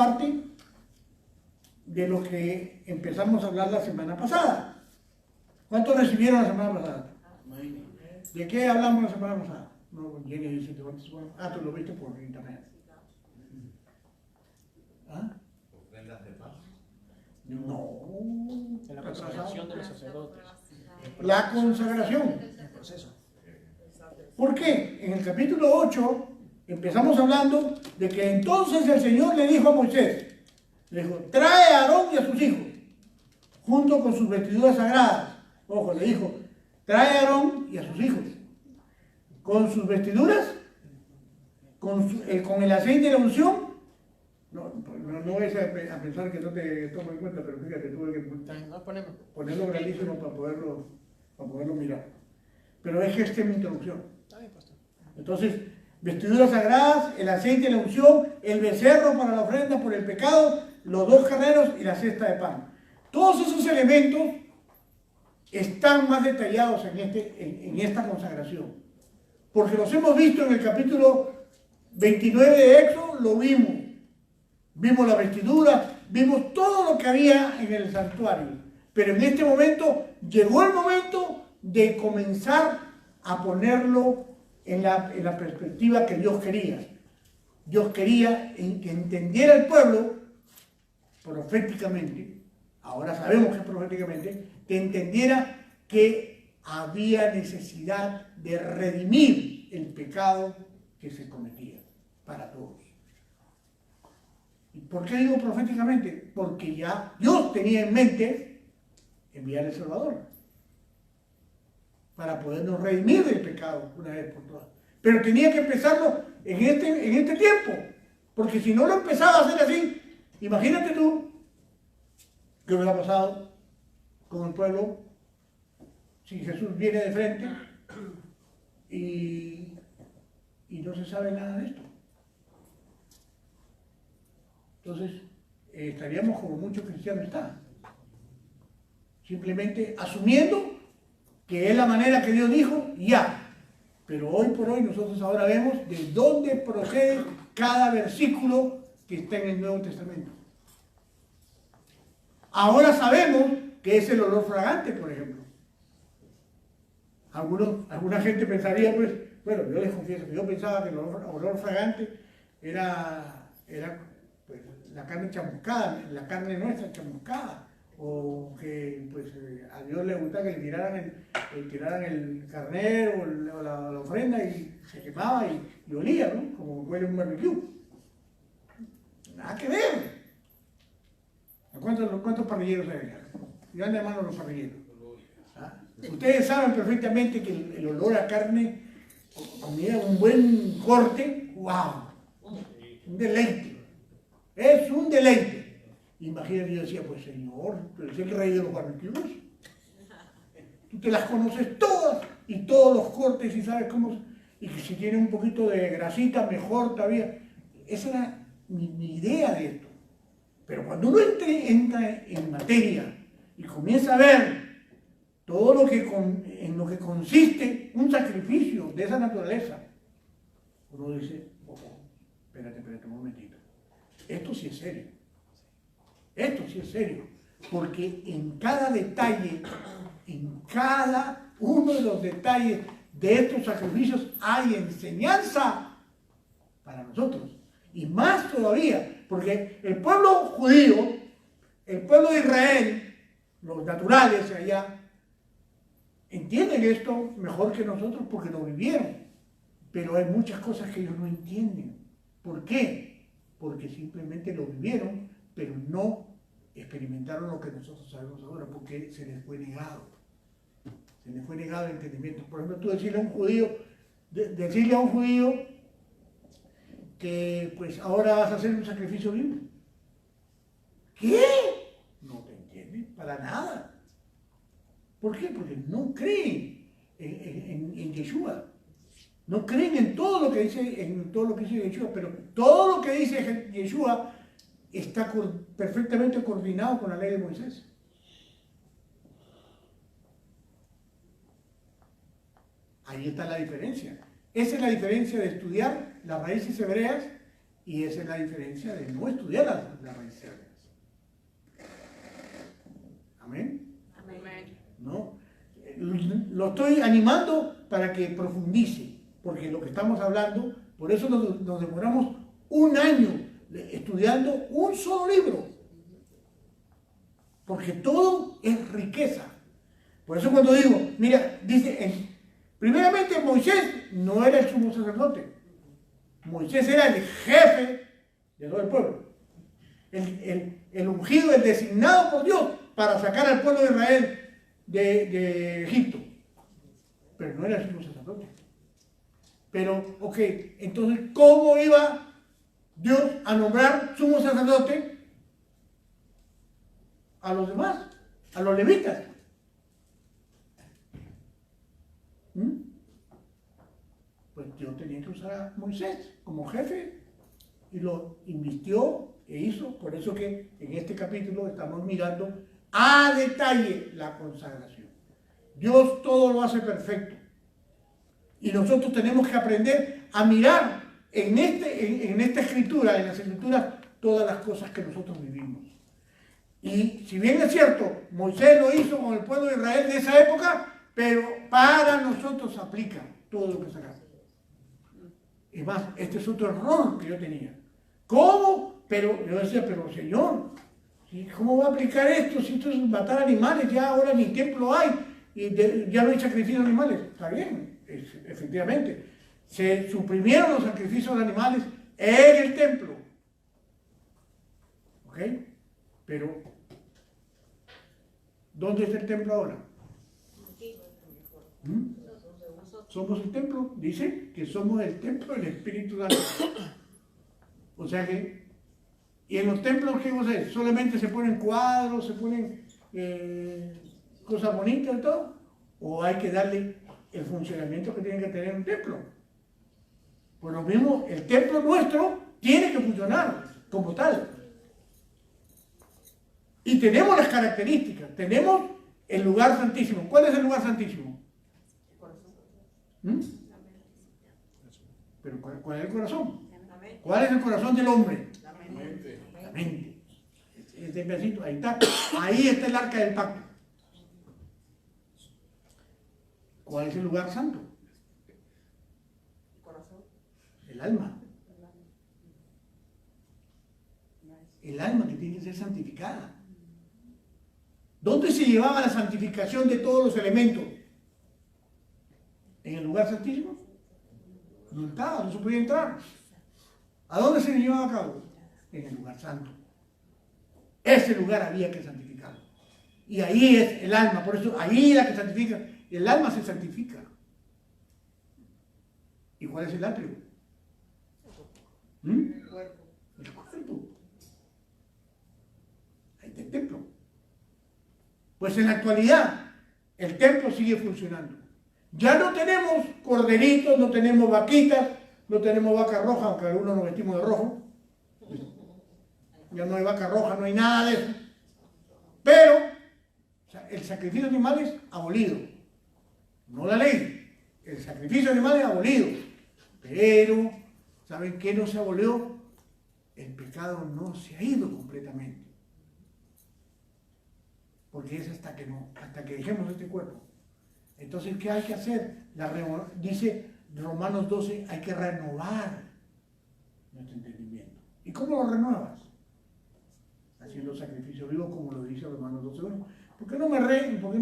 parte de lo que empezamos a hablar la semana pasada. ¿Cuántos recibieron la semana pasada? ¿De qué hablamos la semana pasada? No, Jenny dice que tú lo viste por internet. ¿Ah? ¿Ofrendas de paz? No. En la consagración de los sacerdotes. La consagración. El proceso. ¿Por qué? En el capítulo 8 empezamos hablando de que entonces el Señor le dijo a Moisés, le dijo, trae a Aarón y a sus hijos, junto con sus vestiduras sagradas. Ojo, le dijo, trae a Aarón y a sus hijos, con sus vestiduras, con el aceite de la unción. No es a pensar que no te tomo en cuenta, pero fíjate, tuve que ponerlo grandísimo para poderlo mirar. Pero es que esta es mi introducción. Entonces, vestiduras sagradas, el aceite de la unción, el becerro para la ofrenda por el pecado, los 2 carneros y la cesta de pan. Todos esos elementos están más detallados en esta consagración. Porque los hemos visto en el capítulo 29 de Éxodo, lo vimos. Vimos la vestidura, vimos todo lo que había en el santuario. Pero en este momento, llegó el momento de comenzar a ponerlo en la perspectiva que Dios quería. Dios quería que entendiera el pueblo proféticamente, ahora sabemos que es proféticamente, que entendiera que había necesidad de redimir el pecado que se cometía para todos. ¿Y por qué digo proféticamente? Porque ya Dios tenía en mente enviar el Salvador para podernos redimir del pecado una vez por todas. Pero tenía que empezarlo en este tiempo, porque si no lo empezaba a hacer así, imagínate tú qué hubiera pasado con el pueblo si Jesús viene de frente y no se sabe nada de esto. Entonces, estaríamos como muchos cristianos están, simplemente asumiendo que es la manera que Dios dijo, ya. Pero hoy por hoy nosotros ahora vemos de dónde procede cada versículo que está en el Nuevo Testamento. Ahora sabemos que es el olor fragante, por ejemplo. Alguna gente pensaría, pues, bueno, yo les confieso que yo pensaba que el olor fragante era pues, la carne chamuscada, la carne nuestra chamuscada, o que pues a Dios le gusta que le tiraran el carnero o la ofrenda y se quemaba y olía, ¿no? Como huele un barbecue. Nada que ver. ¿Cuántos parrilleros hay acá? Levanten de mano los parrilleros. ¿Ah? Ustedes saben perfectamente que el olor a carne, comida, un buen corte, ¡wow! Un deleite. Es un deleite. Imagínate, yo decía, pues Señor, tú eres el rey de los barbecues. Tú te las conoces todas y todos los cortes y sabes cómo. Y que si tiene un poquito de grasita, mejor todavía. Esa era mi idea de esto. Pero cuando uno entra en materia y comienza a ver todo en lo que consiste un sacrificio de esa naturaleza, uno dice, espérate un momentito. Esto sí es serio. Esto sí es serio. Porque en cada detalle, en cada uno de los detalles de estos sacrificios hay enseñanza para nosotros. Y más todavía, porque el pueblo judío, el pueblo de Israel, los naturales allá, entienden esto mejor que nosotros porque lo vivieron. Pero hay muchas cosas que ellos no entienden. ¿Por qué? Porque simplemente lo vivieron, pero no experimentaron lo que nosotros sabemos ahora, porque se les fue negado. Se les fue negado el entendimiento. Por ejemplo, tú decirle a un judío que pues ahora vas a hacer un sacrificio vivo. ¿Qué? No te entiende para nada. ¿Por qué? Porque no creen en Yeshua. No creen en todo lo que dice Yeshua, pero todo lo que dice Yeshua está perfectamente coordinado con la ley de Moisés. Ahí está la diferencia. Esa es la diferencia de estudiar las raíces hebreas Y esa es la diferencia de no estudiar las raíces hebreas. Amén. Amén. ¿No? Lo estoy animando para que profundice, porque lo que estamos hablando, por eso nos demoramos un año estudiando un solo libro, porque todo es riqueza. Por eso cuando digo, mira, dice, primeramente Moisés no era el sumo sacerdote, Moisés era el jefe de todo el pueblo, el ungido, el designado por Dios para sacar al pueblo de Israel de Egipto, pero no era el sumo sacerdote. Pero, ok, entonces, ¿cómo iba Dios a nombrar sumo sacerdote a los demás, a los levitas? Pues Dios tenía que usar a Moisés como jefe y lo invirtió e hizo. Por eso que en este capítulo estamos mirando a detalle la consagración. Dios todo lo hace perfecto. Y nosotros tenemos que aprender a mirar en esta escritura, en las escrituras, todas las cosas que nosotros vivimos. Y si bien es cierto, Moisés lo hizo con el pueblo de Israel de esa época, pero para nosotros aplica todo lo que sacamos. Es más, este es otro error que yo tenía. ¿Cómo? Pero yo decía, pero Señor, ¿cómo va a aplicar esto? Si esto es matar animales, ya ahora ni templo hay, y ya no hay sacrificio de animales. Está bien, efectivamente. Se suprimieron los sacrificios de animales en el templo. ¿Ok? Pero, ¿dónde está el templo ahora? Somos el templo, dice que somos el templo del Espíritu Santo. O sea que, y en los templos, ¿qué vamos a hacer? Solamente se ponen cuadros, se ponen cosas bonitas y todo, o hay que darle el funcionamiento que tiene que tener un templo. Por lo mismo, el templo nuestro tiene que funcionar como tal. Y tenemos las características, tenemos el lugar santísimo. ¿Cuál es el lugar santísimo? Pero ¿cuál es el corazón? ¿Cuál es el corazón del hombre? La mente. Este pedacito, ahí está. Ahí está el arca del pacto. ¿Cuál es el lugar santo? El alma. El alma que tiene que ser santificada. ¿Dónde se llevaba la santificación de todos los elementos? ¿En el lugar santísimo? No estaba, no se podía entrar. ¿A dónde se llevaba a cabo? En el lugar santo. Ese lugar había que santificarlo. Y ahí es el alma, por eso ahí es la que santifica. El alma se santifica. ¿Y cuál es el atrio? El cuerpo. Ahí está el templo. Pues en la actualidad, el templo sigue funcionando. Ya no tenemos corderitos, no tenemos vaquitas, no tenemos vaca roja, aunque algunos nos vestimos de rojo. Ya no hay vaca roja, no hay nada de eso. Pero o sea, el sacrificio de animales abolido. No la ley. El sacrificio de animales abolido. Pero, ¿saben qué no se abolió? El pecado no se ha ido completamente. Porque es hasta que dejemos este cuerpo. Entonces, ¿qué hay que hacer? Dice Romanos 12, hay que renovar nuestro entendimiento. ¿Y cómo lo renuevas? Haciendo sacrificio vivo, como lo dice Romanos 12, 1. ¿Por qué no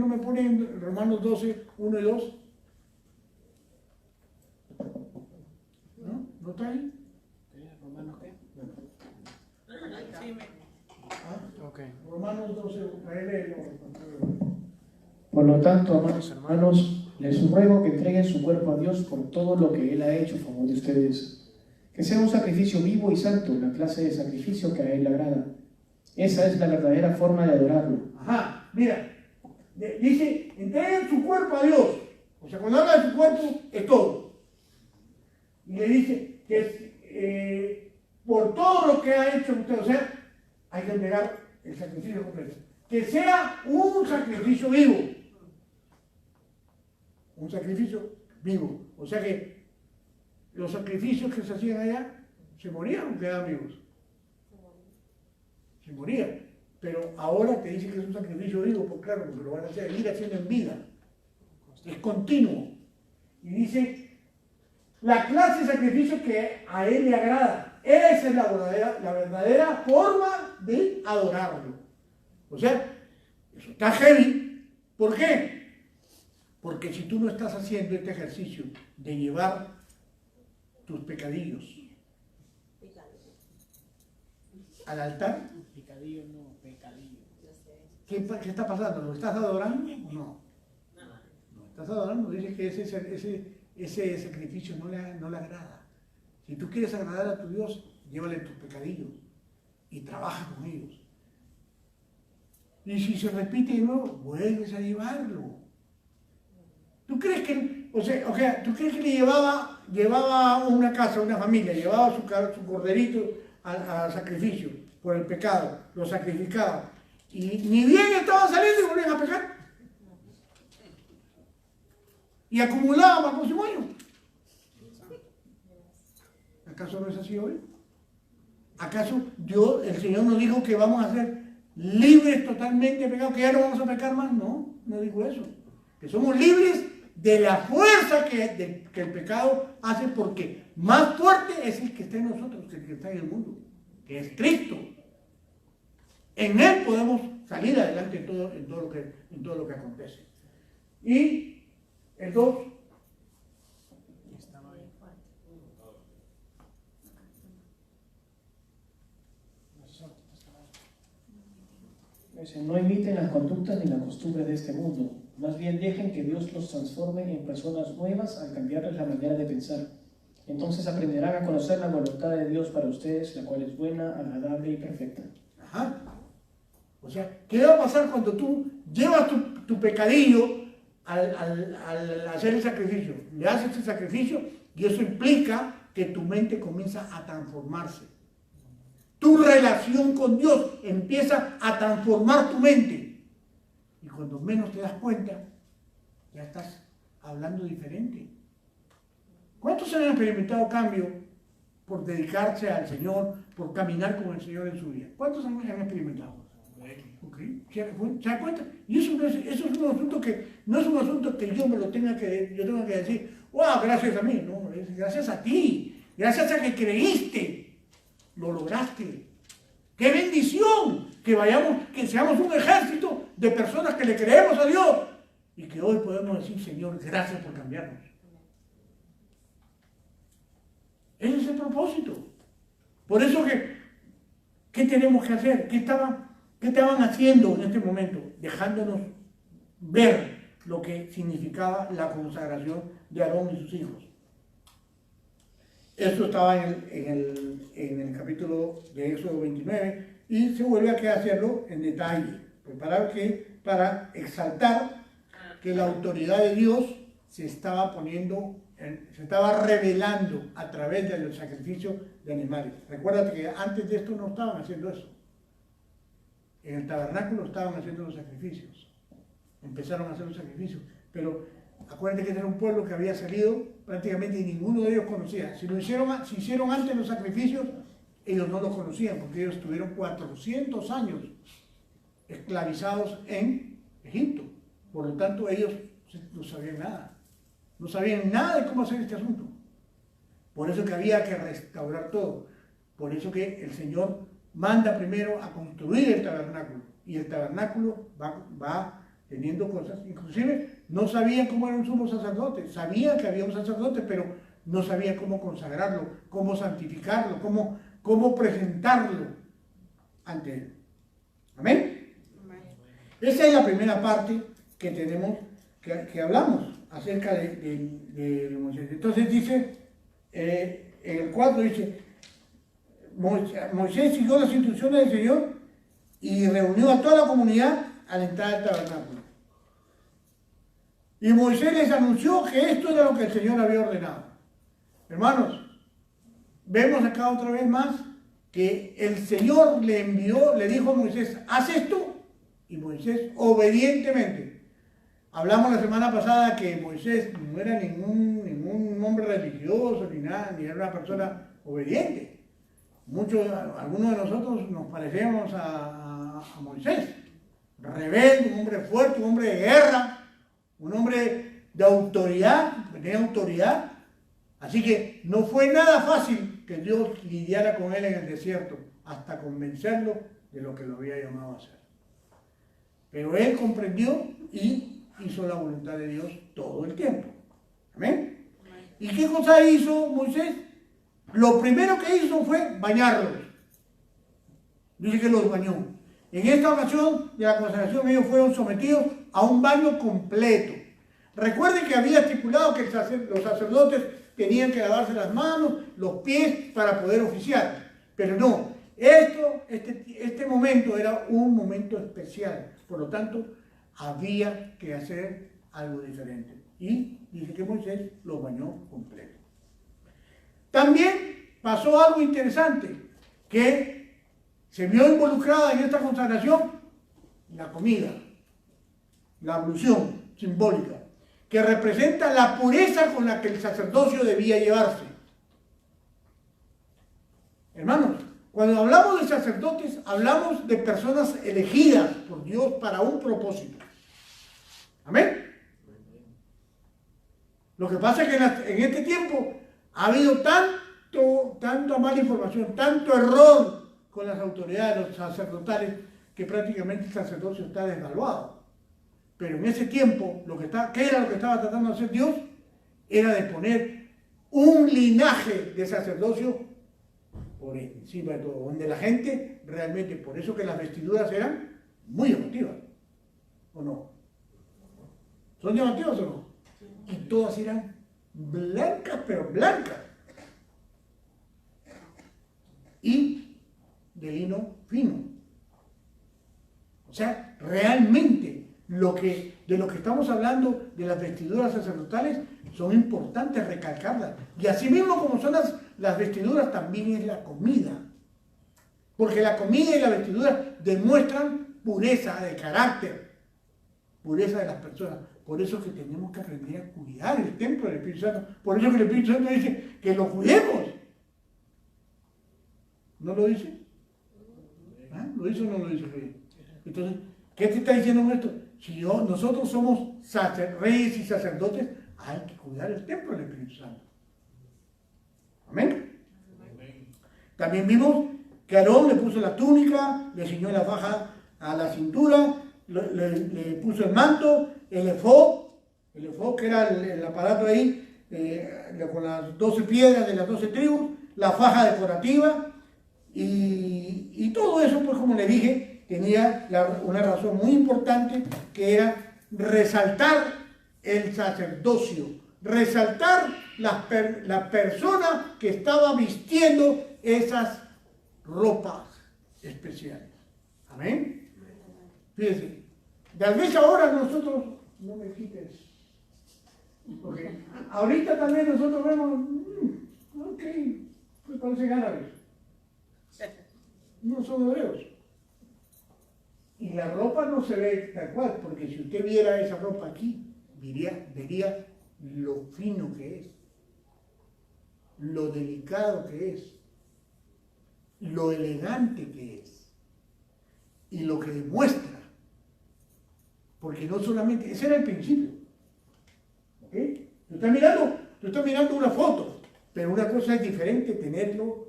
me ponen Romanos 12, 1 y 2? ¿No? ¿No está ahí? ¿Romanos qué? Okay. Romanos 12, Por lo tanto, amados hermanos, les ruego que entreguen su cuerpo a Dios por todo lo que Él ha hecho a favor de ustedes. Que sea un sacrificio vivo y santo, la clase de sacrificio que a Él le agrada. Esa es la verdadera forma de adorarlo. Ajá, mira, dice, entreguen su cuerpo a Dios. O sea, cuando habla de su cuerpo, es todo. Y le dice que por todo lo que ha hecho usted, o sea, hay que entregar el sacrificio completo. Que sea un sacrificio vivo. Un sacrificio vivo. O sea que los sacrificios que se hacían allá se morían o quedaban vivos. Se morían. Pero ahora te dice que es un sacrificio vivo, pues claro, porque lo van a seguir haciendo en vida. Es continuo. Y dice, la clase de sacrificio que a él le agrada. Esa es la verdadera forma de adorarlo. O sea, eso está heavy. ¿Por qué? Porque si tú no estás haciendo este ejercicio de llevar tus pecadillos al altar, Picadillo no, pecadillo. ¿qué está pasando? ¿Lo estás adorando? No. No estás adorando. Dice que ese sacrificio no le agrada. Si tú quieres agradar a tu Dios, llévale tus pecadillos y trabaja con ellos. Y si se repite de nuevo, vuelves a llevarlo. ¿Tú crees que, tú crees que le llevaba a una casa, a una familia, llevaba su corderito al sacrificio por el pecado, lo sacrificaba, y ni bien estaban saliendo y volvían a pecar? Y acumulaban para el próximo año. ¿Acaso no es así hoy? ¿Acaso el Señor nos dijo que vamos a ser libres totalmente de pecado, que ya no vamos a pecar más? No, no dijo eso. Que somos libres de la fuerza que el pecado hace, porque más fuerte es el que está en nosotros que el que está en el mundo, que es Cristo. En Él podemos salir adelante en todo lo que acontece. Y el 2. No imiten las conductas ni las costumbres de este mundo. Más bien dejen que Dios los transforme en personas nuevas al cambiarles la manera de pensar. Entonces aprenderán a conocer la voluntad de Dios para ustedes, la cual es buena, agradable y perfecta. Ajá. O sea, ¿qué va a pasar cuando tú llevas tu pecadillo al hacer el sacrificio? Le haces el sacrificio y eso implica que tu mente comienza a transformarse. Tu relación con Dios empieza a transformar tu mente. Y cuando menos te das cuenta, ya estás hablando diferente. ¿Cuántos han experimentado cambio por dedicarse al Señor, por caminar con el Señor en su vida? ¿Cuántos han experimentado? Okay. ¿Se da cuenta? Y eso es un asunto que no es un asunto que yo tenga que decir, wow, gracias a mí. No, es gracias a ti, gracias a que creíste. Lo lograste. ¡Qué bendición! Que seamos un ejército de personas que le creemos a Dios y que hoy podemos decir, Señor, gracias por cambiarnos. Ese es el propósito. Por eso ¿qué tenemos que hacer? ¿Qué estaban haciendo en este momento? Dejándonos ver lo que significaba la consagración de Aarón y sus hijos. Esto estaba en el capítulo de Éxodo 29 y se vuelve a hacerlo en detalle, para exaltar que la autoridad de Dios se estaba revelando a través del sacrificio de animales. Recuérdate que antes de esto no estaban haciendo eso. En el tabernáculo estaban haciendo los sacrificios. Empezaron a hacer los sacrificios, pero acuérdate que era un pueblo que había salido prácticamente y ninguno de ellos conocía. Si hicieron antes los sacrificios, ellos no los conocían porque ellos estuvieron 400 años esclavizados en Egipto. Por lo tanto, ellos no sabían nada. No sabían nada de cómo hacer este asunto. Por eso que había que restaurar todo. Por eso que el Señor manda primero a construir el tabernáculo. Y el tabernáculo va teniendo cosas. Inclusive no sabían cómo era un sumo sacerdote. Sabían que había un sacerdote, pero no sabían cómo consagrarlo, cómo santificarlo, cómo presentarlo ante él. ¿Amén? Esa es la primera parte que tenemos, que hablamos acerca de Moisés. Entonces dice, en el 4 dice, Moisés siguió las instrucciones del Señor y reunió a toda la comunidad a la entrada del tabernáculo. Y Moisés les anunció que esto era lo que el Señor había ordenado. Hermanos, vemos acá otra vez más que el Señor le dijo a Moisés, haz esto, y Moisés obedientemente. Hablamos la semana pasada que Moisés no era ningún hombre religioso ni nada, ni era una persona obediente. Algunos de nosotros nos parecíamos a Moisés, rebelde, un hombre fuerte, un hombre de guerra, un hombre de autoridad, tenía autoridad. Así que no fue nada fácil que Dios lidiara con él en el desierto hasta convencerlo de lo que lo había llamado a hacer. Pero él comprendió y hizo la voluntad de Dios todo el tiempo. ¿Amén? ¿Y qué cosa hizo Moisés? Lo primero que hizo fue bañarlos. Dice que los bañó. En esta ocasión de la consagración ellos fueron sometidos a un baño completo. Recuerden que había estipulado que los sacerdotes tenían que lavarse las manos, los pies para poder oficiar. Pero no, este momento era un momento especial. Por lo tanto, había que hacer algo diferente. Y dice que Moisés los bañó completo. También pasó algo interesante, que se vio involucrada en esta consagración la comida, la ablución simbólica, que representa la pureza con la que el sacerdocio debía llevarse. Hermanos, cuando hablamos de sacerdotes, hablamos de personas elegidas por Dios para un propósito. ¿Amén? Lo que pasa es que en este tiempo ha habido tanta mala información, tanto error con las autoridades, los sacerdotales, que prácticamente el sacerdocio está desvaluado. Pero en ese tiempo, ¿qué era lo que estaba tratando de hacer Dios? Era de poner un linaje de sacerdocio por encima de todo, donde la gente realmente, por eso que las vestiduras eran muy llamativas, ¿o no? ¿Son llamativas o no? Y todas eran blancas, pero blancas. Y de lino fino. O sea, realmente de lo que estamos hablando de las vestiduras sacerdotales son importantes recalcarlas. Y así mismo como son las vestiduras, también es la comida. Porque la comida y la vestidura demuestran pureza de carácter, pureza de las personas. Por eso es que tenemos que aprender a cuidar el templo del Espíritu Santo. Por eso que el Espíritu Santo dice que lo cuidemos. ¿No lo dice? ¿Ah? ¿Lo dice o no lo dice? Entonces, ¿qué te está diciendo esto? Si nosotros somos reyes y sacerdotes, hay que cuidar el templo del Espíritu Santo. ¿Amén? También vimos que Aarón le puso la túnica, le ciñó la faja a la cintura, le puso el manto, el efod que era el aparato ahí, con las 12 piedras de las 12 tribus, la faja decorativa, y todo eso, pues como le dije, tenía una razón muy importante, que era resaltar el sacerdocio, resaltar la persona que estaba vistiendo esas ropas especiales. Amén. Fíjense, tal vez ahora nosotros, no me quites, porque ahorita también nosotros vemos, ok, pues parecen árabes, no son hebreos. Y la ropa no se ve tal cual, porque si usted viera esa ropa aquí, vería lo fino que es, lo delicado que es, lo elegante que es, y lo que demuestra. Porque no solamente, ese era el principio. ¿Ok? Tú estás mirando una foto, pero una cosa es diferente tenerlo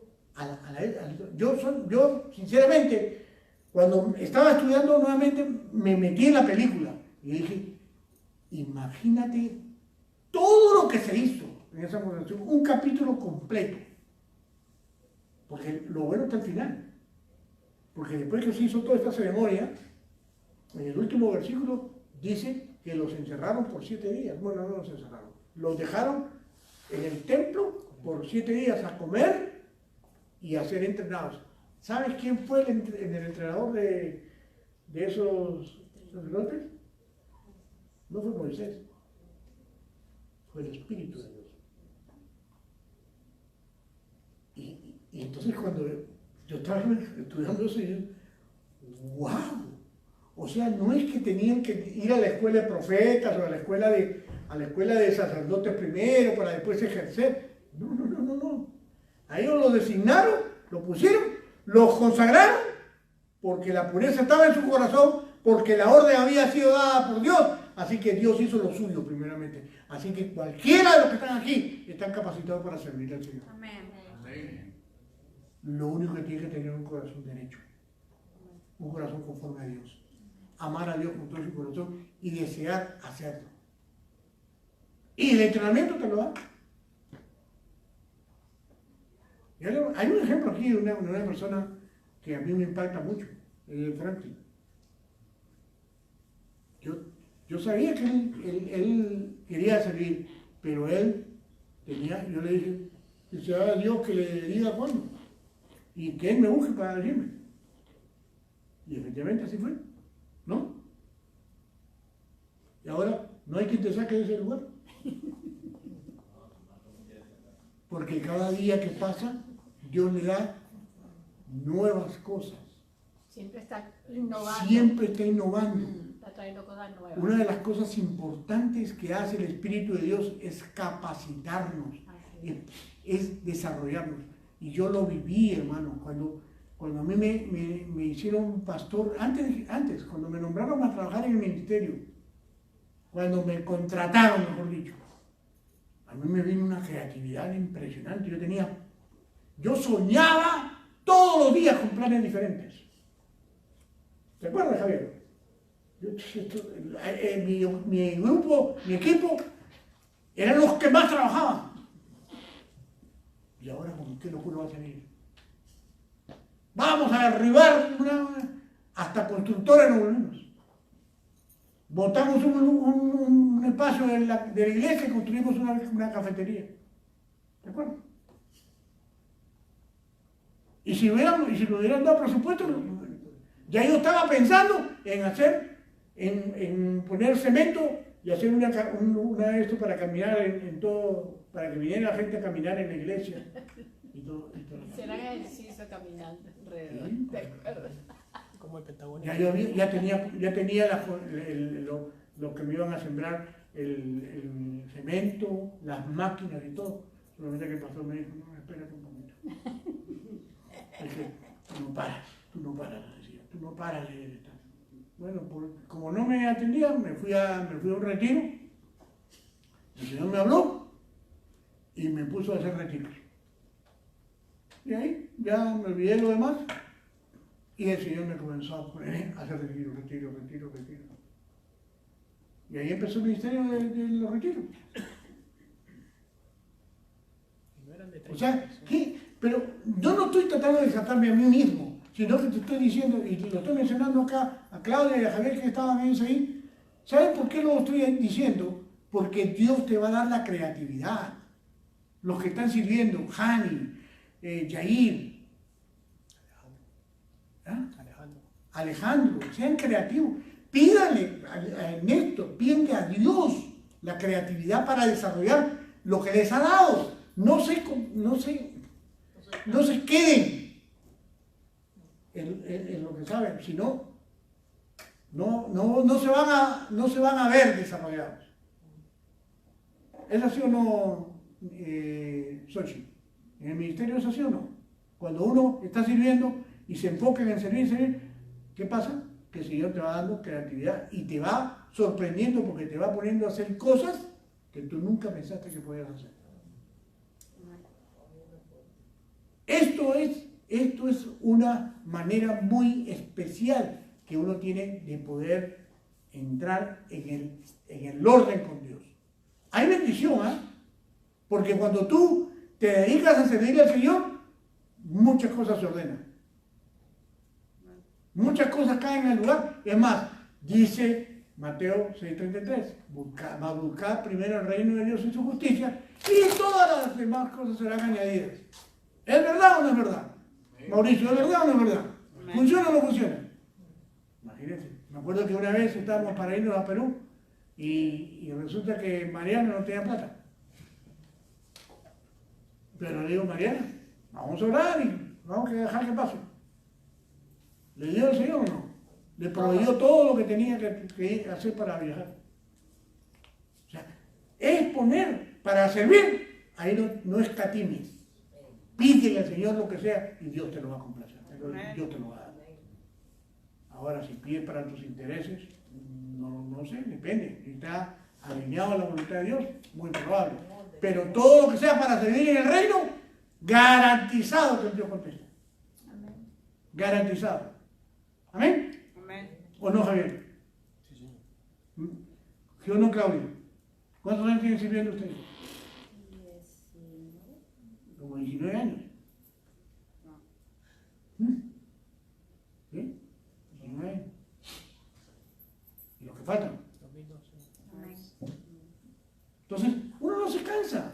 yo sinceramente, cuando estaba estudiando nuevamente, me metí en la película y dije, imagínate todo lo que se hizo en esa conversación, un capítulo completo. Porque lo bueno está al final. Porque después que se hizo toda esta ceremonia, en el último versículo dice que los encerraron por 7 días. Bueno, no los encerraron. Los dejaron en el templo por 7 días a comer y a ser entrenados. ¿Sabes quién fue el entrenador de esos sacerdotes? No fue Moisés, fue el Espíritu de Dios. Y entonces cuando yo estaba estudiando eso, yo, ¡wow! O sea, no es que tenían que ir a la escuela de profetas o a la escuela de sacerdotes primero para después ejercer. No. A ellos los designaron lo pusieron, lo consagraron, porque la pureza estaba en su corazón, porque la orden había sido dada por Dios, así que Dios hizo lo suyo primeramente. Así que cualquiera de los que están aquí están capacitados para servir al Señor. Amén. Lo único que tiene que tener un corazón derecho, un corazón conforme a Dios, amar a Dios con todo su corazón y desear hacerlo. Y el entrenamiento te lo da. Hay un ejemplo aquí de una persona que a mí me impacta mucho, Franklin. Yo sabía que él quería servir, pero yo le dije que sea Dios que le diga cuándo y que él me busque para decirme. Y efectivamente así fue, ¿no? Y ahora no hay quien te saque de ese lugar. Porque cada día que pasa, Dios le da nuevas cosas. Siempre está innovando. Siempre está innovando. Está trayendo cosas nuevas. Una de las cosas importantes que hace el Espíritu de Dios es capacitarnos, es desarrollarnos. Y yo lo viví, hermano, cuando a mí me hicieron pastor, antes, cuando me nombraron a trabajar en el ministerio, cuando me contrataron, mejor dicho, a mí me vino una creatividad impresionante. Yo soñaba todos los días con planes diferentes. ¿Te acuerdas, Javier? Mi grupo, mi equipo, eran los que más trabajaban. Y ahora, ¿con qué locura va a salir? Vamos a derribar hasta constructores nos volvimos. Botamos un espacio de la iglesia y construimos una cafetería. ¿De acuerdo? Y si me hubieran dado presupuesto, ya yo estaba pensando en poner cemento y hacer una esto para caminar en todo, para que viniera la gente a caminar en la iglesia. Y todo. Será ejercicio caminando alrededor. Sí. ¿De acuerdo? Como el Pentágono. Ya tenía lo que me iban a sembrar, el cemento, las máquinas y todo. Solamente que el pastor me dijo, no, espérate un poquito. Dije, tú no paras, decía, tú no paras de estar. Bueno, como no me atendía, me fui a un retiro. El Señor me habló y me puso a hacer retiros. Y ahí ya me olvidé de lo demás. Y el Señor me comenzó a poner a hacer retiro. Y ahí empezó el ministerio de los retiros. No eran de O sea, ¿qué? Pero yo no estoy tratando de exaltarme a mí mismo, sino que te estoy diciendo, y lo estoy mencionando acá a Claudia y a Javier que estaban ellos ahí. ¿Saben por qué lo estoy diciendo? Porque Dios te va a dar la creatividad. Los que están sirviendo, Hani, Yair, Alejandro, sean creativos. Pídale a Ernesto, pídale a Dios la creatividad para desarrollar lo que les ha dado. No se queden en lo que saben, sino no se van a ver desarrollados. ¿Es así o no, Xochitl? ¿En el ministerio es así o no? Cuando uno está sirviendo y se enfoca en servir, ¿qué pasa? Que el Señor te va dando creatividad y te va sorprendiendo porque te va poniendo a hacer cosas que tú nunca pensaste que podías hacer. Esto es una manera muy especial que uno tiene de poder entrar en el orden con Dios. Hay bendición, porque cuando tú te dedicas a servir al Señor, muchas cosas se ordenan. Muchas cosas caen en el lugar. Es más, dice Mateo 6:33, buscar primero el reino de Dios y su justicia, y todas las demás cosas serán añadidas. ¿Es verdad o no es verdad? Mauricio, ¿es verdad o no es verdad? ¿Funciona o no funciona? Imagínense. Me acuerdo que una vez estábamos para irnos a Perú y resulta que Mariana no tenía plata. Pero le digo, Mariana, vamos a orar y vamos a dejar que pase. ¿Le dio el Señor o no? Le proveyó todo lo que tenía que hacer para viajar. O sea, es poner para servir, ahí no escatimes. Pídele al Señor lo que sea y Dios te lo va a complacer. Dios te lo va a dar. Ahora, si pides para tus intereses, no sé, depende. Si está alineado a la voluntad de Dios, muy probable. Pero todo lo que sea para servir en el reino, garantizado que Dios contesta. Amén. Garantizado. ¿Amén? Amén. ¿O no, Javier? Sí, señor. ¿Sí o no, Claudio? ¿Cuántos años tienen sirviendo ustedes? 19. Como 19 años. ¿Sí? 19 años. ¿Y los que faltan? 2012. Amén. Entonces, uno no se cansa.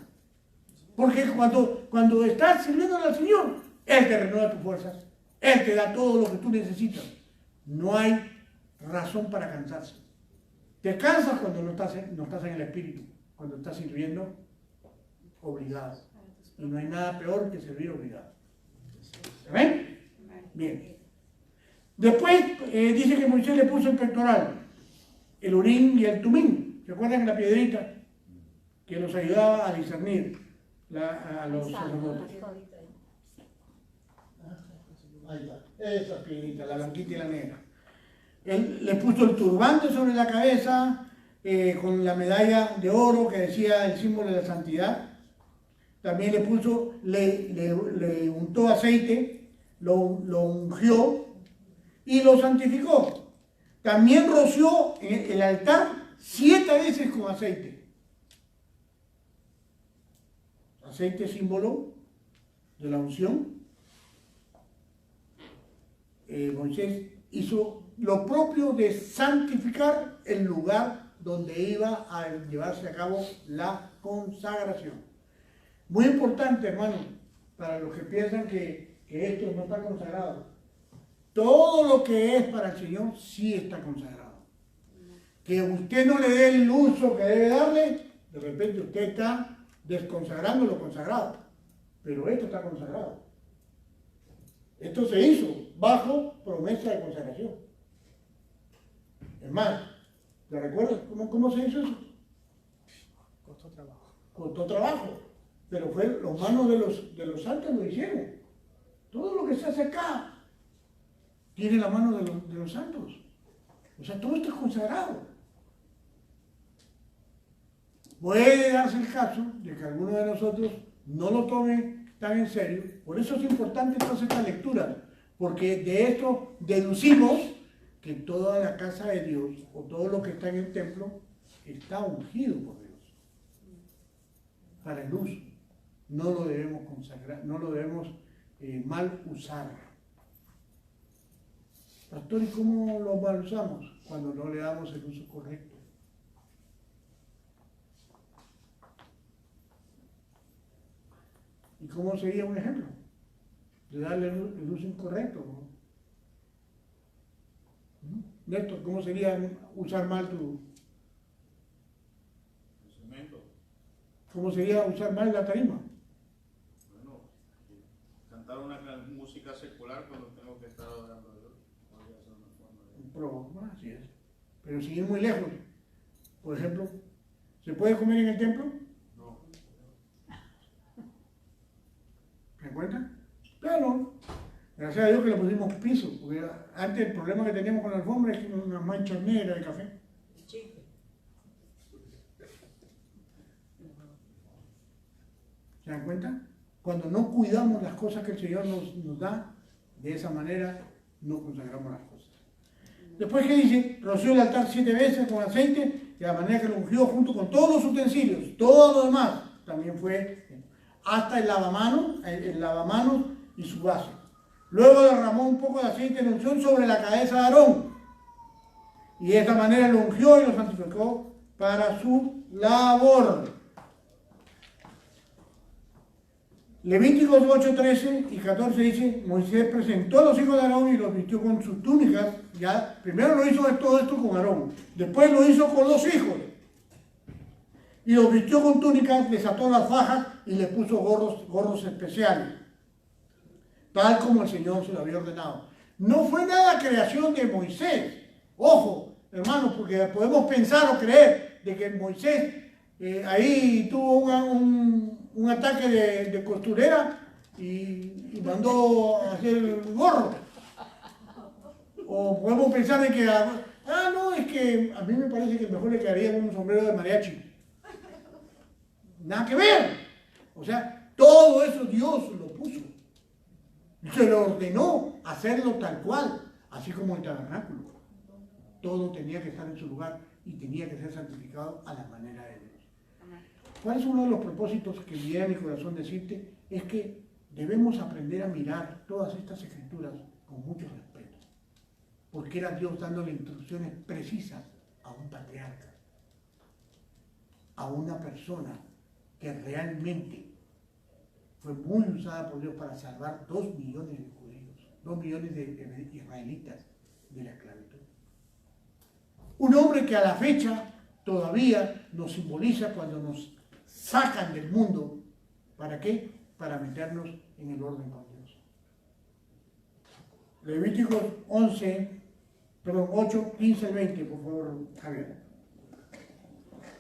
Porque cuando estás sirviendo al Señor, Él te renueva tus fuerzas. Él te da todo lo que tú necesitas. No hay razón para cansarse. Te cansas cuando no estás en el Espíritu. Cuando estás sirviendo obligado. Y no hay nada peor que servir obligado. ¿Ven? Bien. Después dice que Moisés le puso el pectoral, el urín y el tumín. ¿Se acuerdan de la piedrita? Que los ayudaba a discernir a los sacerdotes. Ahí está, esa piedrita, la blanquita y la negra. Él le puso el turbante sobre la cabeza con la medalla de oro que decía el símbolo de la santidad. También le puso, le untó aceite, lo ungió y lo santificó. También roció el altar 7 veces con aceite. Aceite símbolo de la unción. Moisés hizo lo propio de santificar el lugar donde iba a llevarse a cabo la consagración. Muy importante, hermano, para los que piensan que esto no está consagrado. Todo lo que es para el Señor sí está consagrado. Que usted no le dé el uso que debe darle, de repente usted está desconsagrando lo consagrado. Pero esto está consagrado. Esto se hizo bajo promesa de consagración. Es más, ¿te recuerdas cómo se hizo eso? Costó trabajo. Costó trabajo, pero fue los manos de los santos lo hicieron. Todo lo que se hace acá tiene la mano de los santos. O sea, todo esto es consagrado. Puede darse el caso de que alguno de nosotros no lo tome tan en serio. Por eso es importante entonces esta lectura, porque de esto deducimos que toda la casa de Dios o todo lo que está en el templo está ungido por Dios para el uso. No lo debemos consagrar, no lo debemos mal usar. Pastor, ¿y cómo lo mal usamos? Cuando no le damos el uso correcto. ¿Y cómo sería un ejemplo de darle el uso incorrecto? Néstor, ¿cómo sería usar mal tu instrumento? ¿Cómo sería usar mal la tarima? Bueno, cantar una música secular cuando tengo que estar adorando a Dios. Podría ser una forma de... Así es. Pero sin ir muy lejos. Por ejemplo, ¿se puede comer en el templo? No. ¿Se cuenta? Pero, gracias a Dios que le pusimos piso, porque antes el problema que teníamos con la alfombra es que una mancha negra de café. ¿Se dan cuenta? Cuando no cuidamos las cosas que el Señor nos da, de esa manera no consagramos las cosas. Después, ¿qué dice? Roció el altar 7 veces con aceite, de la manera que lo ungió junto con todos los utensilios, todo lo demás, también fue hasta el lavamanos y su base. Luego derramó un poco de aceite de unción sobre la cabeza de Aarón. Y de esta manera lo ungió y lo santificó para su labor. Levíticos 8, 13 y 14 dice, Moisés presentó a los hijos de Aarón y los vistió con sus túnicas. Ya, primero lo hizo todo esto con Aarón, después lo hizo con los hijos. Y los vistió con túnicas, les ató las fajas y les puso gorros especiales, tal como el Señor se lo había ordenado. No fue nada creación de Moisés. Ojo, hermanos, porque podemos pensar o creer de que Moisés ahí tuvo un ataque de costurera y mandó a hacer el gorro. O podemos pensar de que, no, es que a mí me parece que mejor le quedaría un sombrero de mariachi. Nada que ver. O sea, todo eso Dios lo puso. Se lo ordenó hacerlo tal cual, así como el tabernáculo. Todo tenía que estar en su lugar y tenía que ser santificado a la manera de Dios. ¿Cuál es uno de los propósitos que viene a mi corazón decirte? Es que debemos aprender a mirar todas estas escrituras con mucho respeto, porque era Dios dándole instrucciones precisas a un patriarca, a una persona que realmente fue muy usada por Dios para salvar 2 millones de judíos, 2 millones de israelitas de la esclavitud. Un hombre que a la fecha todavía nos simboliza cuando nos sacan del mundo. ¿Para qué? Para meternos en el orden con Dios. Levíticos 8, 15 al 20, por favor, Javier.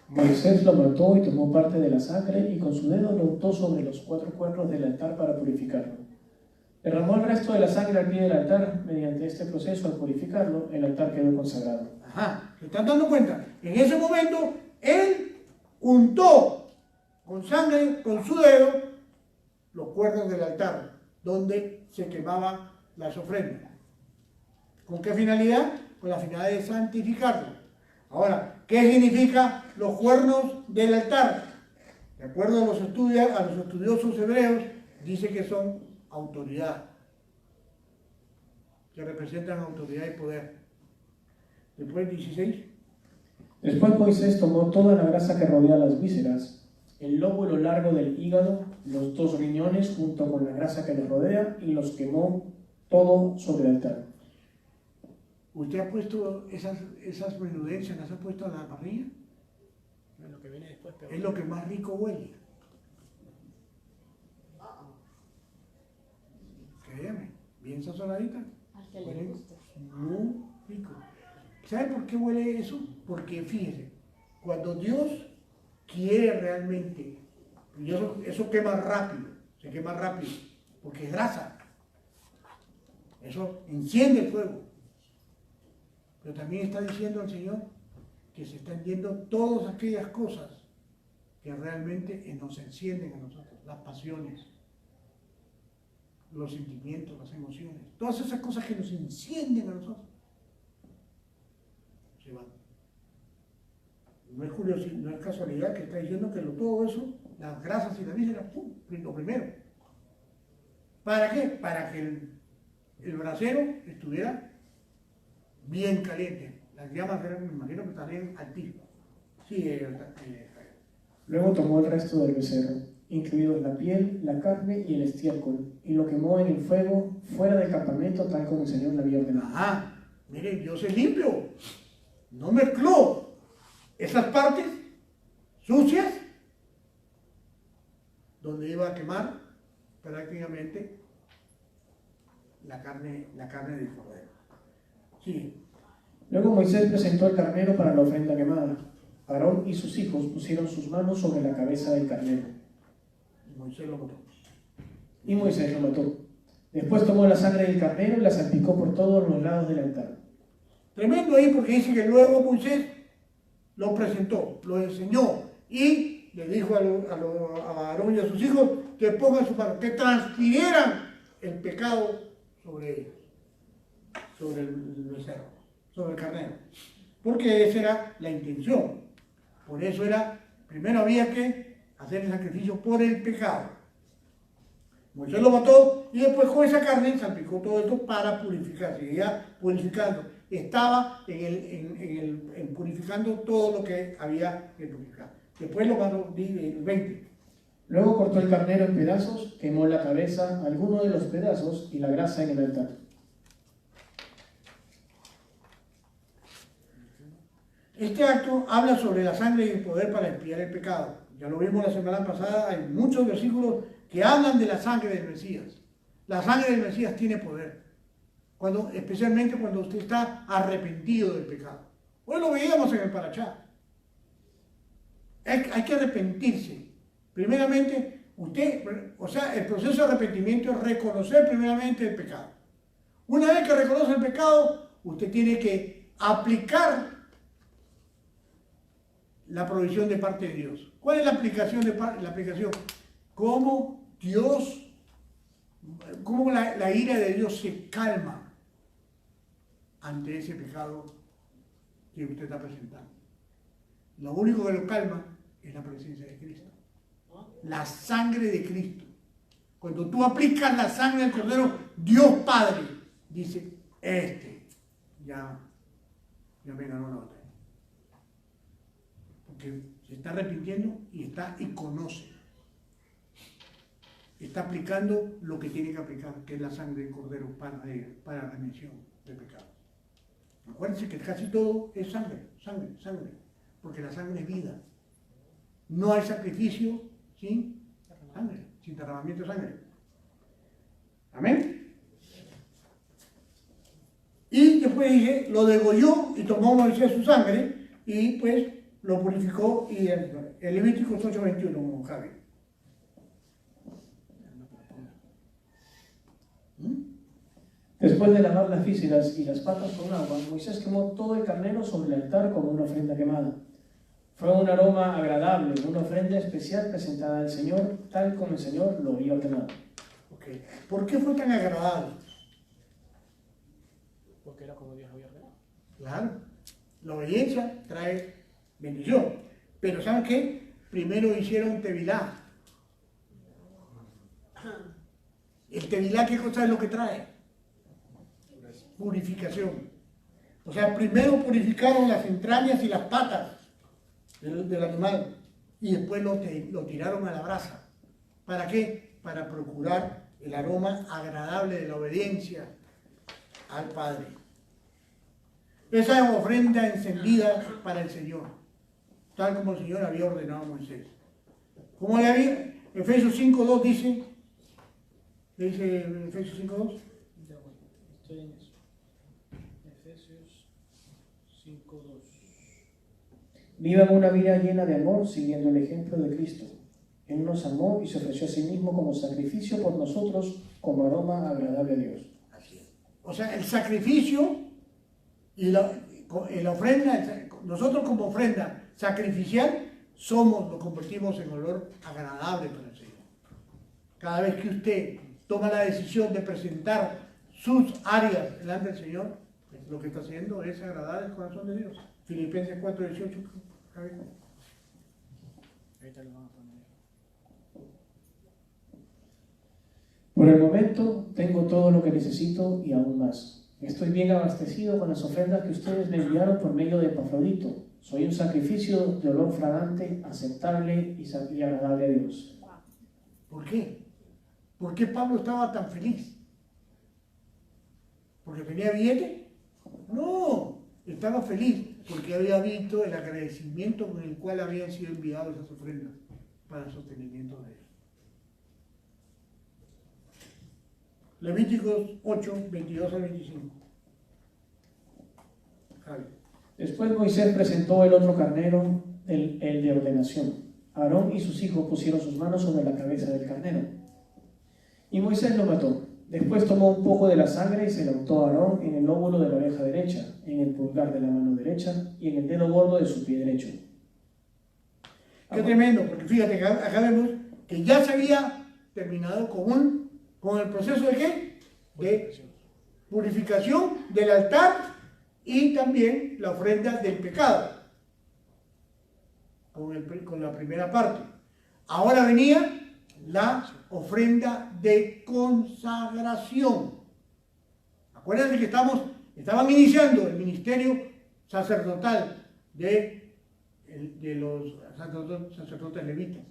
Moisés lo mató y tomó parte de la sangre y con su dedo lo untó sobre los 4 cuernos del altar para purificarlo. Derramó el resto de la sangre al pie del altar. Mediante este proceso, al purificarlo, el altar quedó consagrado. Ajá, ¿se están dando cuenta? En ese momento, él untó con sangre, con su dedo, los cuernos del altar, donde se quemaban las ofrendas. ¿Con qué finalidad? Con la finalidad de santificarlo. Ahora, ¿qué significa los cuernos del altar? De acuerdo a los estudiosos hebreos, dice que son autoridad, que representan autoridad y poder. Después 16. Después Moisés tomó toda la grasa que rodea las vísceras, el lóbulo largo del hígado, los 2 riñones junto con la grasa que los rodea y los quemó todo sobre el altar. ¿Usted ha puesto esas menudencias, las ha puesto a la parrilla? Es lo que viene después, pero Es lo que más rico huele. Créeme, bien sazonadita. Al que le Huele guste. muy rico. ¿Sabe por qué huele eso? Porque fíjese, cuando Dios quiere realmente, y eso quema rápido, se quema rápido, porque es grasa. Eso enciende el fuego. Pero también está diciendo el Señor que se están yendo todas aquellas cosas que realmente nos encienden a nosotros, las pasiones, los sentimientos, las emociones, todas esas cosas que nos encienden a nosotros, se van. No es curiosidad, no es casualidad que está diciendo que todo eso, las grasas y la vísceras, lo primero. ¿Para qué? Para que el brasero estuviera bien caliente. Las llamas eran, me imagino que estarían altísimas. Sí, Luego tomó el resto del becerro, incluidos la piel, la carne y el estiércol, y lo quemó en el fuego fuera del campamento tal como el Señor le había ordenado. Ajá, mire, Dios es limpio. No mezcló esas partes sucias donde iba a quemar prácticamente la carne del cordero. Sí. Luego Moisés presentó el carnero para la ofrenda quemada. Aarón y sus hijos pusieron sus manos sobre la cabeza del carnero. Moisés lo mató. Y Moisés lo mató. Después tomó la sangre del carnero y la salpicó por todos los lados del altar. Tremendo ahí porque dice que luego Moisés lo presentó, lo enseñó y le dijo a Aarón y a sus hijos que pongan su mano, que transfirieran el pecado sobre ellos, sobre el becerro, sobre el carnero. Porque esa era la intención. Por eso primero había que hacer el sacrificio por el pecado. Moisés lo mató y después con esa carne salpicó todo esto para purificar, seguía purificando. Estaba en purificando todo lo que había que purificar. Después lo mató el 20. Luego cortó el carnero en pedazos, quemó la cabeza, algunos de los pedazos y la grasa en el altar. Este acto habla sobre la sangre y el poder para expiar el pecado. Ya lo vimos la semana pasada, hay muchos versículos que hablan de la sangre del Mesías. La sangre del Mesías tiene poder, especialmente cuando usted está arrepentido del pecado. Hoy lo veíamos en el Parachá. Hay que arrepentirse. Primeramente, O sea, el proceso de arrepentimiento es reconocer primeramente el pecado. Una vez que reconoce el pecado, usted tiene que aplicar la provisión de parte de Dios. ¿Cuál es la aplicación? Cómo la ira de Dios se calma ante ese pecado que usted está presentando. Lo único que lo calma es la presencia de Cristo. La sangre de Cristo. Cuando tú aplicas la sangre del Cordero, Dios Padre dice, ya me ganó la batalla. Porque se está arrepintiendo y conoce. Está aplicando lo que tiene que aplicar, que es la sangre del Cordero para la remisión del pecado. Acuérdense que casi todo es sangre, porque la sangre es vida. No hay sacrificio sin sangre, sin derramamiento de sangre. Amén. Y después dije, lo degolló y tomó Moisés su sangre y pues lo purificó, y el Levítico 8:21, Javi. Después de lavar las vísceras y las patas con agua, Moisés quemó todo el carnero sobre el altar como una ofrenda quemada. Fue un aroma agradable, una ofrenda especial presentada al Señor, tal como el Señor lo había ordenado. Okay. ¿Por qué fue tan agradable? Porque era como Dios había ordenado. Claro, la obediencia trae bendición. Pero ¿saben qué? Primero hicieron tevilá. El tevilá, ¿qué cosa es lo que trae? Purificación. O sea, primero purificaron las entrañas y las patas del animal y después lo tiraron a la brasa. ¿Para qué? Para procurar el aroma agradable de la obediencia al Padre. Esa es ofrenda encendida para el Señor, tal como el Señor había ordenado a Moisés. ¿Cómo le había? Efesios 5:2 dice Efesios 5:2. Estoy en eso. Efesios 5:2. Vivan una vida llena de amor, siguiendo el ejemplo de Cristo. Él nos amó y se ofreció a sí mismo como sacrificio por nosotros, como aroma agradable a Dios. Así es. O sea, el sacrificio y la ofrenda, nosotros como ofrenda sacrificial, lo convertimos en olor agradable para el Señor. Cada vez que usted toma la decisión de presentar sus áreas delante del Señor, lo que está haciendo es agradar el corazón de Dios. Filipenses 4:18. Ahorita lo vamos a poner. Por el momento tengo todo lo que necesito y aún más. Estoy bien abastecido con las ofrendas que ustedes me enviaron por medio de Epafrodito. Soy un sacrificio de olor fragante, aceptable y agradable a Dios. ¿Por qué? ¿Por qué Pablo estaba tan feliz? ¿Porque tenía billete? No, estaba feliz porque había visto el agradecimiento con el cual habían sido enviadas esas ofrendas para el sostenimiento de él. Levíticos 8:22-25. Javi. Después Moisés presentó el otro carnero, el de ordenación. Aarón y sus hijos pusieron sus manos sobre la cabeza del carnero. Y Moisés lo mató. Después tomó un poco de la sangre y se la untó a Aarón en el lóbulo de la oreja derecha, en el pulgar de la mano derecha y en el dedo gordo de su pie derecho. Qué tremendo, porque fíjate, acá vemos que ya se había terminado con el proceso de ¿qué? De purificación del altar y también la ofrenda del pecado, con la primera parte. Ahora venía la ofrenda de consagración. Acuérdense que estaban iniciando el ministerio sacerdotal de los sacerdotes levitas.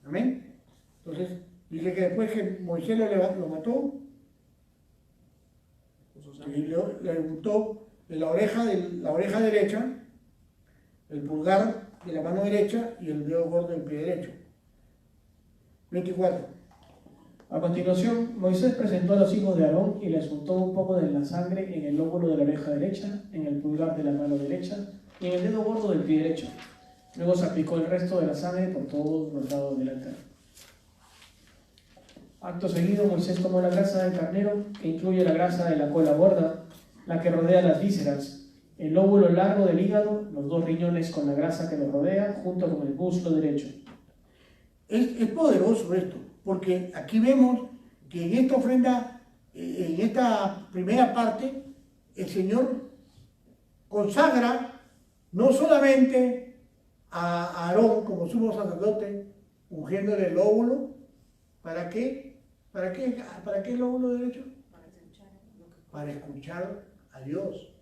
Amén. Entonces, dice que después que Moisés lo mató, y le untó en la oreja derecha, el pulgar de la mano derecha y el dedo gordo del pie derecho. 24. A continuación, Moisés presentó a los hijos de Aarón y les untó un poco de la sangre en el lóbulo de la oreja derecha, en el pulgar de la mano derecha y en el dedo gordo del pie derecho. Luego se aplicó el resto de la sangre por todos los lados del altar. Acto seguido, Moisés tomó la grasa del carnero, que incluye la grasa de la cola gorda, la que rodea las vísceras, el lóbulo largo del hígado, los 2 riñones con la grasa que los rodea, junto con el muslo derecho. Es poderoso esto, porque aquí vemos que en esta ofrenda, en esta primera parte, el Señor consagra no solamente a Aarón como sumo sacerdote, ungiéndole el lóbulo. ¿Para qué? ¿Para qué el lóbulo derecho? Para escuchar a Dios.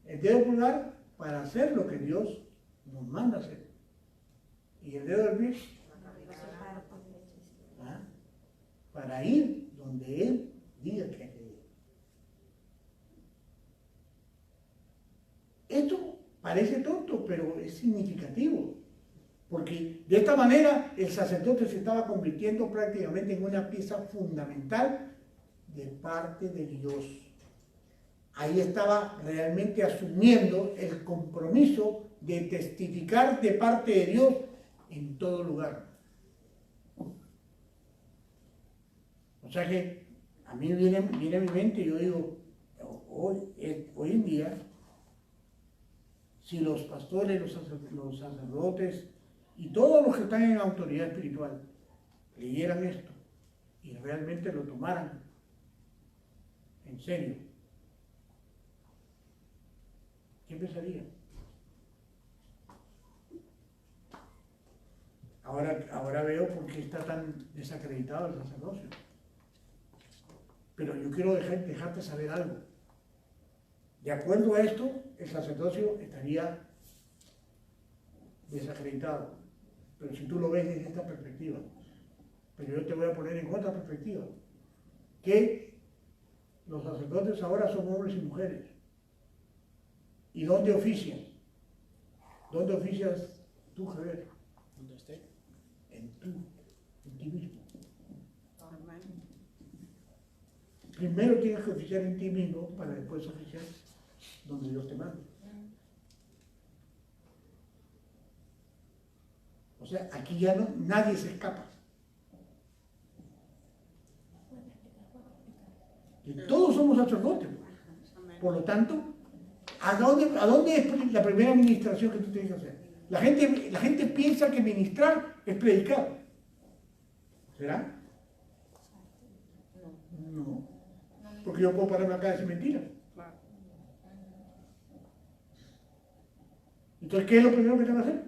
El dedo pulgar para hacer lo que Dios nos manda hacer. Y el dedo del pie para ir donde Él diga que hay que ir. Esto parece tonto, pero es significativo. Porque de esta manera el sacerdote se estaba convirtiendo prácticamente en una pieza fundamental de parte de Dios. Ahí estaba realmente asumiendo el compromiso de testificar de parte de Dios en todo lugar. O sea que a mí viene a mi mente y yo digo, hoy en día, si los pastores, los sacerdotes y todos los que están en autoridad espiritual leyeran esto y realmente lo tomaran en serio, ¿qué pensaría? Ahora veo por qué está tan desacreditado el sacerdocio. Pero yo quiero dejarte saber algo. De acuerdo a esto, el sacerdocio estaría desacreditado. Pero si tú lo ves desde esta perspectiva. Pero yo te voy a poner en otra perspectiva. Que los sacerdotes ahora son hombres y mujeres. ¿Y dónde ofician? ¿Dónde oficias tú, Javier? ¿Dónde esté? En ti mismo. Primero tienes que oficiar en ti mismo para después oficiar donde Dios te manda. O sea, aquí ya nadie se escapa. Y todos somos sacerdotes. Por lo tanto, ¿a dónde es la primera administración que tú tienes que hacer? La gente piensa que ministrar es predicar. ¿Será? No. Porque yo puedo pararme acá y decir mentiras. Entonces, ¿qué es lo primero que tengo que hacer?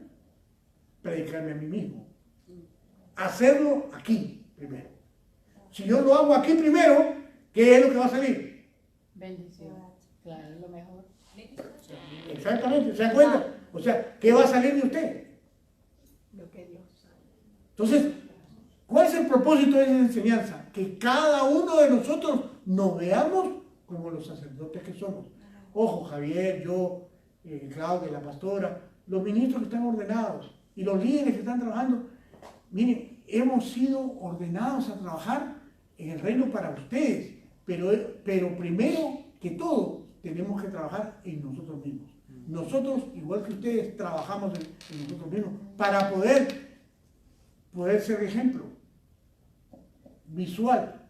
Predicarme a mí mismo. Hacerlo aquí primero. Si yo lo hago aquí primero, ¿qué es lo que va a salir? Bendición. Claro, es lo mejor. Exactamente, ¿se dan cuenta? O sea, ¿qué va a salir de usted? Lo que Dios sabe. Entonces, ¿cuál es el propósito de esa enseñanza? Que cada uno de nosotros nos veamos como los sacerdotes que somos. Ojo, Javier, yo, Claudia, la pastora, los ministros que están ordenados y los líderes que están trabajando, miren, hemos sido ordenados a trabajar en el reino para ustedes, pero primero que todo tenemos que trabajar en nosotros mismos. Nosotros, igual que ustedes, trabajamos en nosotros mismos para poder ser ejemplo visual,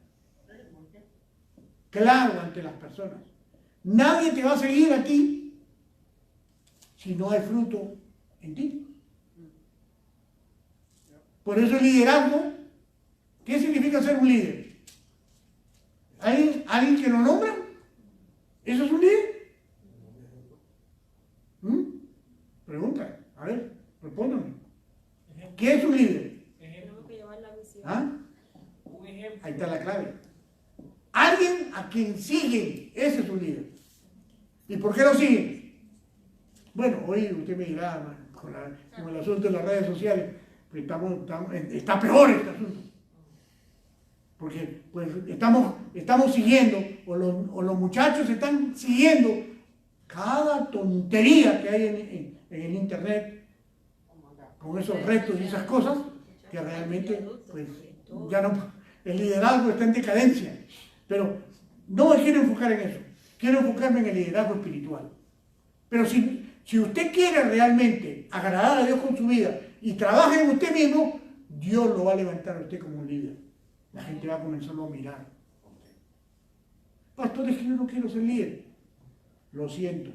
claro ante las personas. Nadie te va a seguir a ti si no hay fruto en ti. Por eso el liderazgo, ¿qué significa ser un líder? ¿Alguien que lo nombra? ¿Eso es un líder? Pregunta, a ver, respóndame. ¿Qué es un líder? ¿Ah? Ahí está la clave. Alguien a quien siguen, ese es un líder. ¿Y por qué lo siguen? Bueno, hoy usted me dirá, con el asunto de las redes sociales, pues está peor este asunto. Porque pues estamos siguiendo, o los muchachos están siguiendo cada tontería que hay en el internet, con esos retos y esas cosas, que realmente pues ya no, el liderazgo está en decadencia. Pero no me quiero enfocar en eso, quiero enfocarme en el liderazgo espiritual. Pero si usted quiere realmente agradar a Dios con su vida y trabaja en usted mismo, Dios lo va a levantar a usted como un líder. La gente va a comenzar a mirar. Pastor, es que yo no quiero ser líder. Lo siento,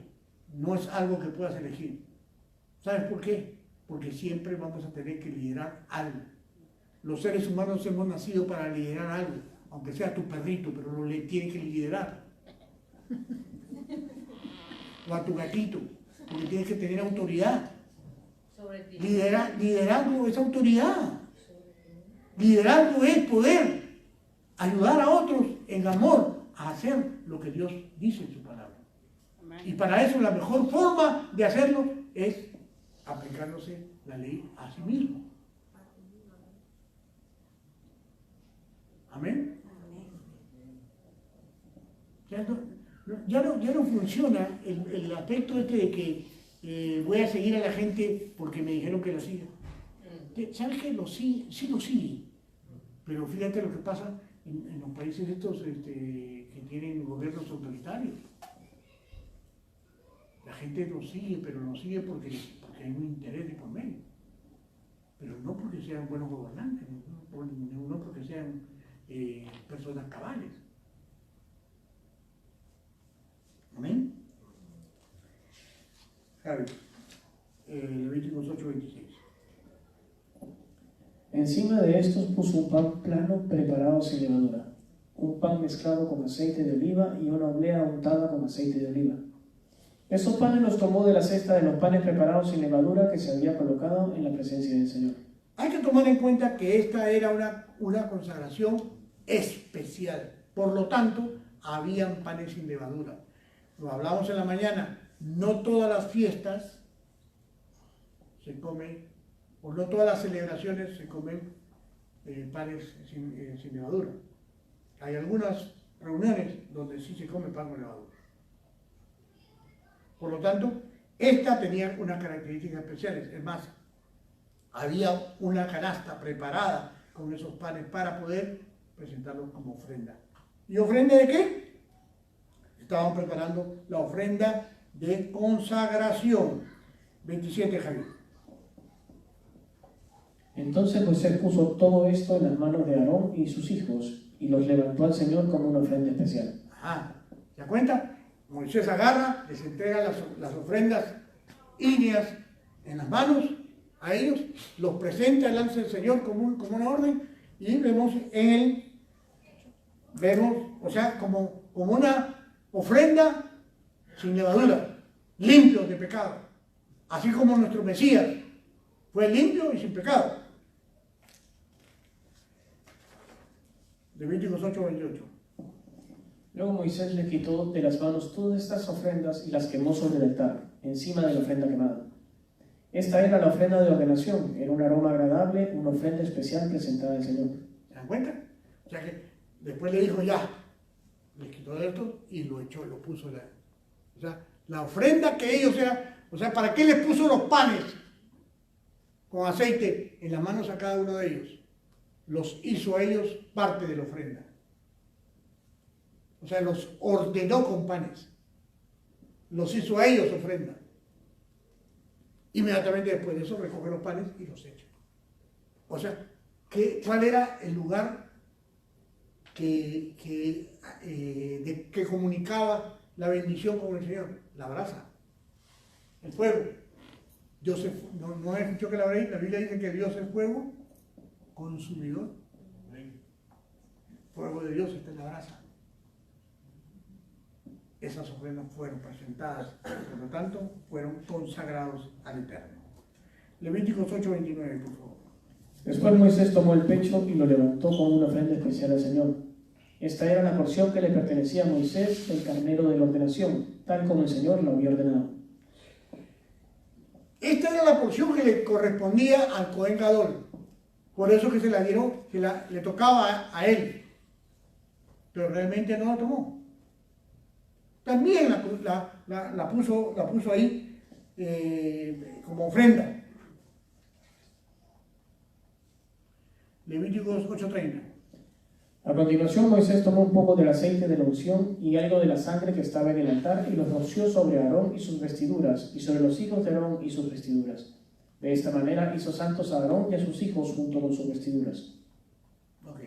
no es algo que puedas elegir. ¿Sabes por qué? Porque siempre vamos a tener que liderar algo. Los seres humanos hemos nacido para liderar algo, aunque sea tu perrito, pero lo le tienes que liderar. O a tu gatito, porque tienes que tener autoridad. Liderazgo es autoridad. Liderazgo es poder ayudar a otros en amor a hacer lo que Dios dice en su palabra. Y para eso la mejor forma de hacerlo es aplicándose la ley a sí mismo. Amén. Ya no funciona el aspecto este de que voy a seguir a la gente porque me dijeron que la siga. ¿Sabes qué? Sí lo sigue. Pero fíjate lo que pasa en los países estos que tienen gobiernos autoritarios. La gente lo sigue, pero lo sigue porque hay un interés de por medio. Pero no porque sean buenos gobernantes, no porque sean personas cabales. Amén. Javi, Levíticos 8:26. Encima de estos puso un pan plano preparado sin levadura, un pan mezclado con aceite de oliva y una oblea untada con aceite de oliva. Estos panes los tomó de la cesta de los panes preparados sin levadura que se había colocado en la presencia del Señor. Hay que tomar en cuenta que esta era una consagración especial. Por lo tanto, habían panes sin levadura. Lo hablamos en la mañana, no todas las fiestas se comen, o no todas las celebraciones se comen panes sin levadura. Hay algunas reuniones donde sí se come pan con levadura. Por lo tanto, esta tenía unas características especiales. Es más, había una canasta preparada con esos panes para poder presentarlos como ofrenda. ¿Y ofrenda de qué? Estaban preparando la ofrenda de consagración. 27, Javier. Entonces Moisés puso todo esto en las manos de Aarón y sus hijos y los levantó al Señor como una ofrenda especial. Ajá, ¿se da cuenta? Moisés agarra, les entrega las ofrendas ígneas en las manos a ellos, los presenta delante del Señor como una orden y vemos o sea, como una ofrenda sin levadura, limpio de pecado, así como nuestro Mesías fue limpio y sin pecado. Levíticos 8:28. Luego Moisés le quitó de las manos todas estas ofrendas y las quemó sobre el altar, encima de la ofrenda quemada. Esta era la ofrenda de ordenación, era un aroma agradable, una ofrenda especial presentada al Señor. ¿Se dan cuenta? O sea que después le dijo ya, le quitó esto y lo echó, lo puso. O sea, la ofrenda que ellos o sea, ¿para qué les puso los panes con aceite en las manos a cada uno de ellos? Los hizo a ellos parte de la ofrenda. O sea, los ordenó con panes. Los hizo a ellos ofrenda. Inmediatamente después de eso recoge los panes y los echa. O sea, ¿cuál era el lugar que comunicaba la bendición con el Señor? La brasa, el fuego. Dios no he escuchado que la Biblia dice que Dios es fuego consumidor. El fuego de Dios está en la brasa. Esas ofrendas fueron presentadas, por lo tanto, fueron consagrados al Eterno. Levíticos 8:29, por favor. Después Moisés tomó el pecho y lo levantó como una ofrenda especial al Señor. Esta era la porción que le pertenecía a Moisés, el carnero de la ordenación, tal como el Señor lo había ordenado. Esta era la porción que le correspondía al Cohen Gadol. Por eso que se la dieron, le tocaba a él. Pero realmente no la tomó. También la puso ahí como ofrenda. Levíticos 8:30. A continuación Moisés tomó un poco del aceite de la unción y algo de la sangre que estaba en el altar y los roció sobre Aarón y sus vestiduras y sobre los hijos de Aarón y sus vestiduras. De esta manera hizo santos a Aarón y a sus hijos junto con sus vestiduras. Ok.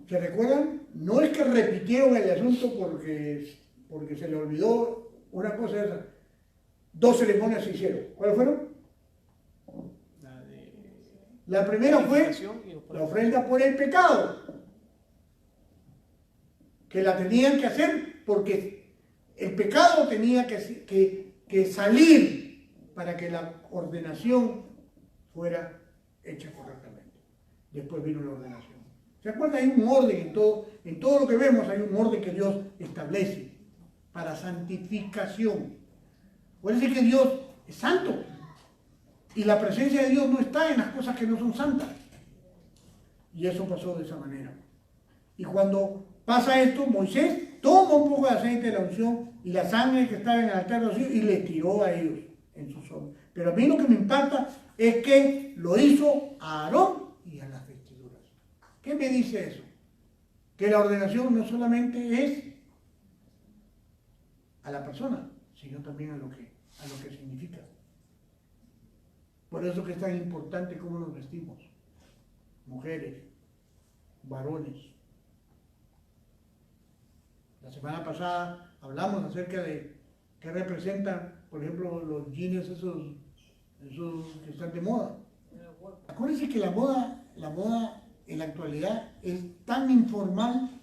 ¿Se recuerdan? No es que repitieron el asunto porque se le olvidó una cosa de esa. 2 ceremonias se hicieron. ¿Cuáles fueron? La primera fue la ofrenda por el pecado, que la tenían que hacer porque el pecado tenía que salir para que la ordenación fuera hecha correctamente. Después vino la ordenación. ¿Se acuerdan? Hay un orden en todo lo que vemos, hay un orden que Dios establece para santificación. Puede decir que Dios es santo y la presencia de Dios no está en las cosas que no son santas. Y eso pasó de esa manera. Y cuando pasa esto, Moisés toma un poco de aceite de la unción y la sangre que estaba en el altar de la unción y le tiró a ellos en sus ojos. Pero a mí lo que me impacta es que lo hizo a Aarón y a las vestiduras. ¿Qué me dice eso? Que la ordenación no solamente es a la persona, sino también a lo que significa. Por eso que es tan importante cómo nos vestimos, mujeres, varones. La semana pasada hablamos acerca de qué representan, por ejemplo, los jeans esos que están de moda. Acuérdense que la moda en la actualidad es tan informal,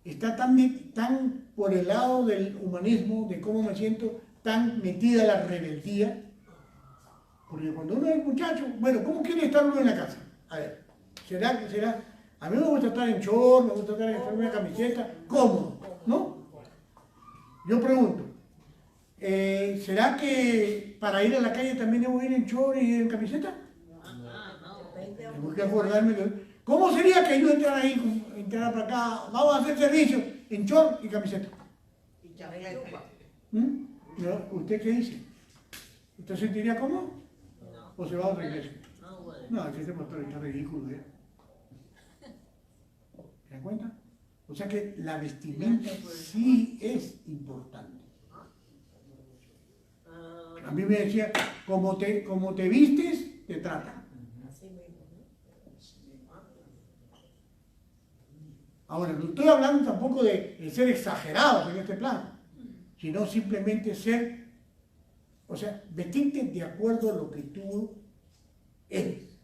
está tan por el lado del humanismo, de cómo me siento, tan metida la rebeldía. Porque cuando uno es muchacho, bueno, ¿cómo quiere estar uno en la casa? A ver, ¿será? A mí me gusta estar en short, me gusta estar en una camiseta, cómodo, ¿no? Yo pregunto, ¿será que para ir a la calle también debo ir en short y en camiseta? Tengo que acordarme ¿cómo sería que yo entrara para acá, vamos a hacer servicio en short y camiseta? ¿Usted qué dice? ¿Usted sentiría cómodo? ¿O se va a otra iglesia? No, es que este pastor está ridículo, ¿eh? ¿Se dan cuenta? O sea que la vestimenta sí es importante. A mí me decía, como te vistes, te tratan. Ahora, no estoy hablando tampoco de ser exagerados en este plan, sino simplemente ser, o sea, vestirte de acuerdo a lo que tú eres.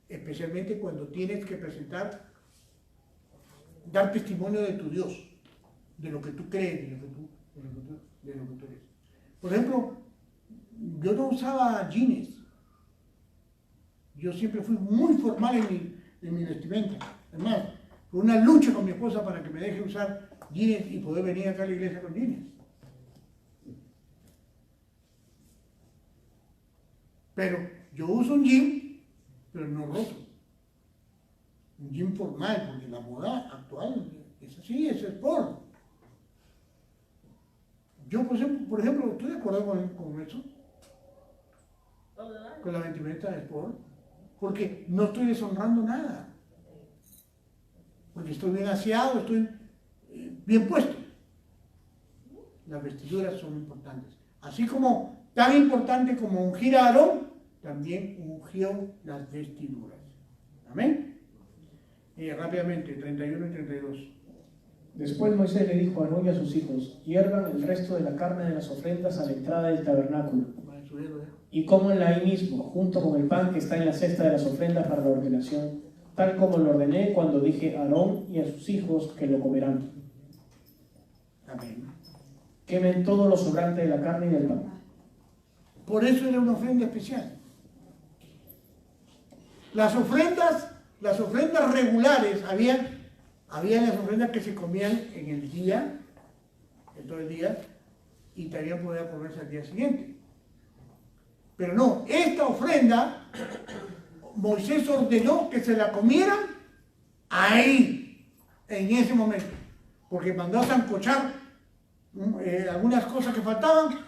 Especialmente cuando tienes que dar testimonio de tu Dios, de lo que tú crees, de lo que tú eres. Por ejemplo, yo no usaba jeans. Yo siempre fui muy formal en mi vestimenta. Además, fue una lucha con mi esposa para que me deje usar jeans y poder venir acá a la iglesia con jeans. Pero yo uso un jean, pero no roto. Un jean formal, porque la moda actual es así, es sport. Yo, por ejemplo, ¿estoy de acuerdo con eso? Con la vestimenta de sport. Porque no estoy deshonrando nada. Porque estoy bien aseado, estoy bien puesto. Las vestiduras son importantes. Así como, tan importante como ungir a Aarón, también ungió las vestiduras. Amén. Y rápidamente, 31 y 32. Después Moisés le dijo a Aarón y a sus hijos: hiervan el resto de la carne de las ofrendas a la entrada del tabernáculo, y cómanla ahí mismo, junto con el pan que está en la cesta de las ofrendas para la ordenación, tal como lo ordené cuando dije a Aarón y a sus hijos que lo comerán. Amén. Quemen todo lo sobrante de la carne y del pan. Por eso era una ofrenda especial. Las ofrendas regulares, había las ofrendas que se comían en el día, en todo el día, y también podía comerse al día siguiente. Pero no, esta ofrenda, Moisés ordenó que se la comieran ahí, en ese momento, porque mandó a sancochar algunas cosas que faltaban,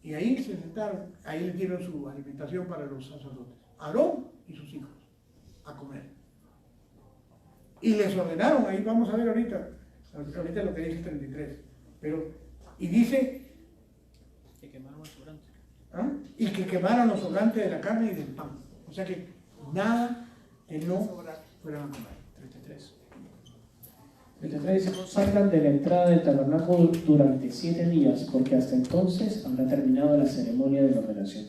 y ahí se sentaron, ahí le dieron su alimentación para los sacerdotes, Aarón y sus hijos, a comer. Y les ordenaron, ahí vamos a ver ahorita lo que dice 33, y dice que quemaron los sobrantes. y que quemaron los sobrantes de la carne y del pan. O sea que nada que no fueran a comer. 33. 33 dice, no salgan de la entrada del tabernáculo durante 7 días, porque hasta entonces habrá terminado la ceremonia de la ordenación.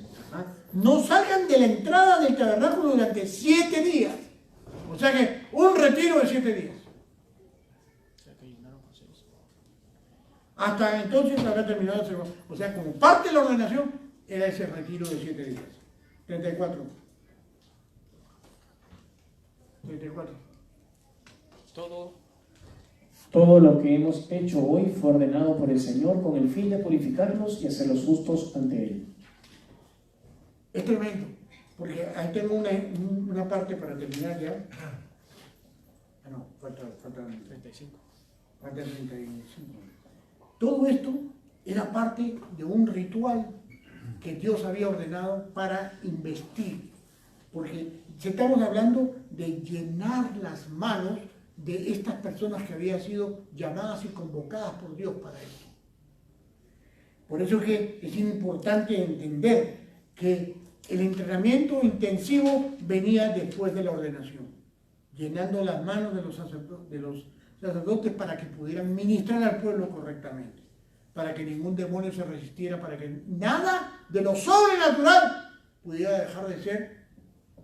No salgan de la entrada del tabernáculo durante 7 días. O sea que un retiro de 7 días. O sea que ayunaron por 6. Hasta entonces habrá terminado la ceremonia. O sea, como parte de la ordenación, era ese retiro de 7 días. 34. 34. Todo lo que hemos hecho hoy fue ordenado por el Señor con el fin de purificarnos y hacerlos justos ante Él. Es tremendo, porque ahí tengo una parte para terminar ya. Ah, no, falta 35. falta 35. Todo esto era parte de un ritual que Dios había ordenado para investir, porque estamos hablando de llenar las manos de estas personas que habían sido llamadas y convocadas por Dios para eso. Por eso es que es importante entender que el entrenamiento intensivo venía después de la ordenación, llenando las manos de los sacerdotes para que pudieran ministrar al pueblo correctamente, para que ningún demonio se resistiera, para que nada de lo sobrenatural pudiera dejar de ser,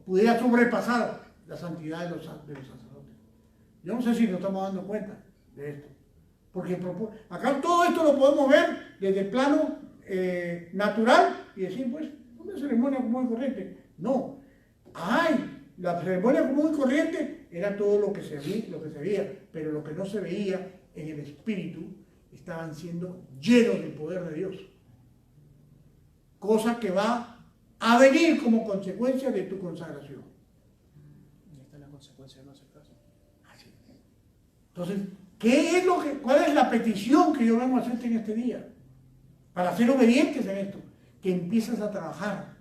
pudiera sobrepasar la santidad de los sacerdotes. Yo no sé si nos estamos dando cuenta de esto, porque acá todo esto lo podemos ver desde el plano natural y decir, pues, una ceremonia común y corriente. No, la ceremonia común y corriente era todo lo que se veía, pero lo que no se veía en el espíritu estaban siendo llenos del poder de Dios. Cosa que va a venir como consecuencia de tu consagración. Y esta es la consecuencia de no hacer caso. Así. Entonces, ¿cuál es la petición que yo vengo a hacerte en este día? Para ser obedientes en esto, que empieces a trabajar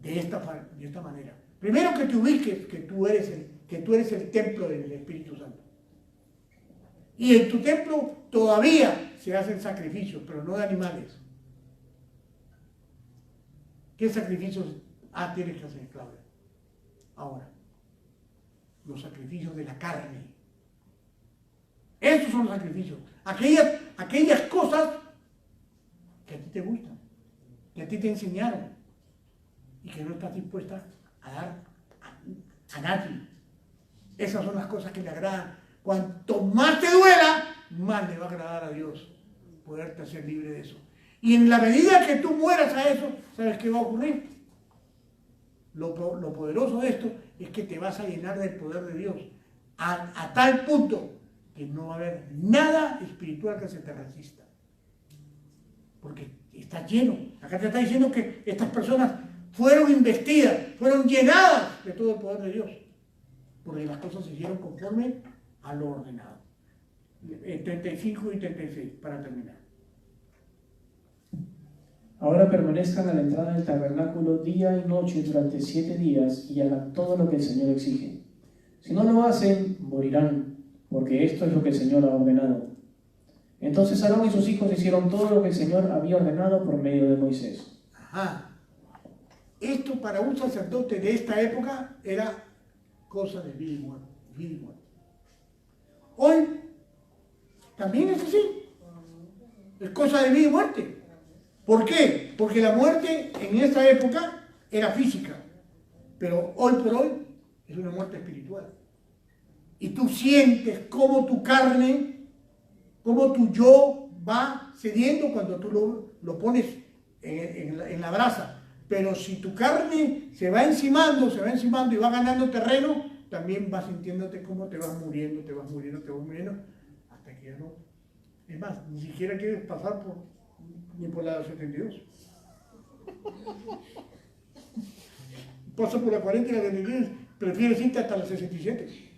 de esta manera. Primero que te ubiques que tú eres el templo del Espíritu Santo. Y en tu templo todavía se hacen sacrificios, pero no de animales. ¿Qué sacrificios tienes que hacer, Claudia? Ahora, los sacrificios de la carne. Esos son los sacrificios. Aquellas cosas que a ti te gustan, que a ti te enseñaron y que no estás dispuesta a dar a nadie. Esas son las cosas que le agradan. Cuanto más te duela, más le va a agradar a Dios poderte hacer libre de eso. Y en la medida que tú mueras a eso, ¿sabes qué va a ocurrir? Lo poderoso de esto es que te vas a llenar del poder de Dios a tal punto que no va a haber nada espiritual que se te resista. Porque está lleno. Acá te está diciendo que estas personas fueron investidas, fueron llenadas de todo el poder de Dios. Porque las cosas se hicieron conforme a lo ordenado. 35 y 36, para terminar. Ahora permanezcan a la entrada del tabernáculo día y noche durante 7 días y hagan todo lo que el Señor exige. Si no lo hacen, morirán, porque esto es lo que el Señor ha ordenado. Entonces Aarón y sus hijos hicieron todo lo que el Señor había ordenado por medio de Moisés. Ajá. Esto para un sacerdote de esta época era cosa de vida y muerte. Hoy también es así. Es cosa de vida y muerte. ¿Por qué? Porque la muerte en esa época era física, pero hoy por hoy es una muerte espiritual. Y tú sientes cómo tu carne, cómo tu yo va cediendo cuando tú lo pones en la brasa. Pero si tu carne se va encimando y va ganando terreno, también vas sintiéndote cómo te vas muriendo, hasta que ya no. Es más, ni siquiera quieres pasar ni por la 72. Pasa por la 40 y la 73, prefieres irte hasta la 67.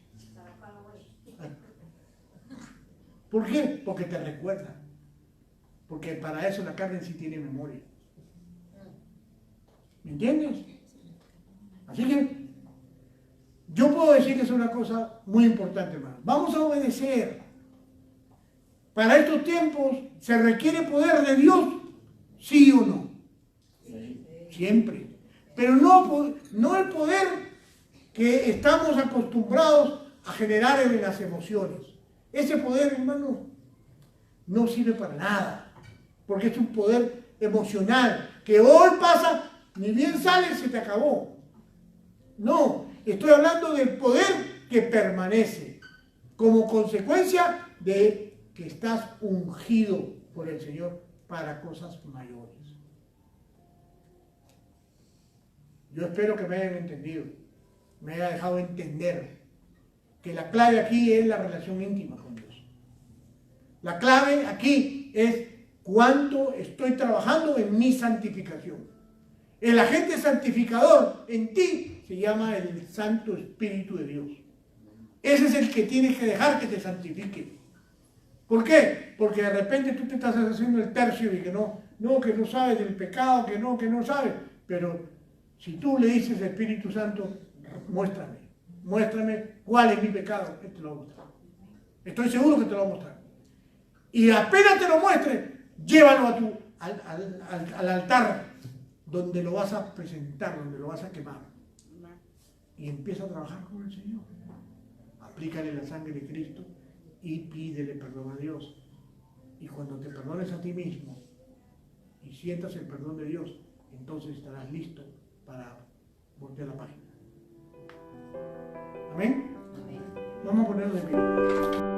¿Por qué? Porque te recuerda. Porque para eso la carne sí tiene memoria. ¿Me entiendes? Así que yo puedo decirles una cosa muy importante, hermano. Vamos a obedecer. Para estos tiempos se requiere poder de Dios, ¿sí o no? Siempre. Pero no el poder que estamos acostumbrados a generar en las emociones. Ese poder, hermano, no sirve para nada, porque es un poder emocional, que hoy pasa, ni bien sale, se te acabó. No, estoy hablando del poder que permanece, como consecuencia de que estás ungido por el Señor para cosas mayores. Yo espero que me hayan entendido, me haya dejado entender que la clave aquí es la relación íntima con Dios. La clave aquí es cuánto estoy trabajando en mi santificación. El agente santificador en ti se llama el Santo Espíritu de Dios. Ese es el que tienes que dejar que te santifique. ¿Por qué? Porque de repente tú te estás haciendo el tercio y que no sabes del pecado, que no sabes. Pero si tú le dices al Espíritu Santo, muéstrame cuál es mi pecado, Él te lo va a mostrar. Estoy seguro que te lo va a mostrar. Y apenas te lo muestre, llévalo al altar donde lo vas a presentar, donde lo vas a quemar. Y empieza a trabajar con el Señor. Aplícale la sangre de Cristo y pídele perdón a Dios. Y cuando te perdones a ti mismo y sientas el perdón de Dios, entonces estarás listo para voltear la página. ¿Amén? Amén. Vamos a ponernos de pie.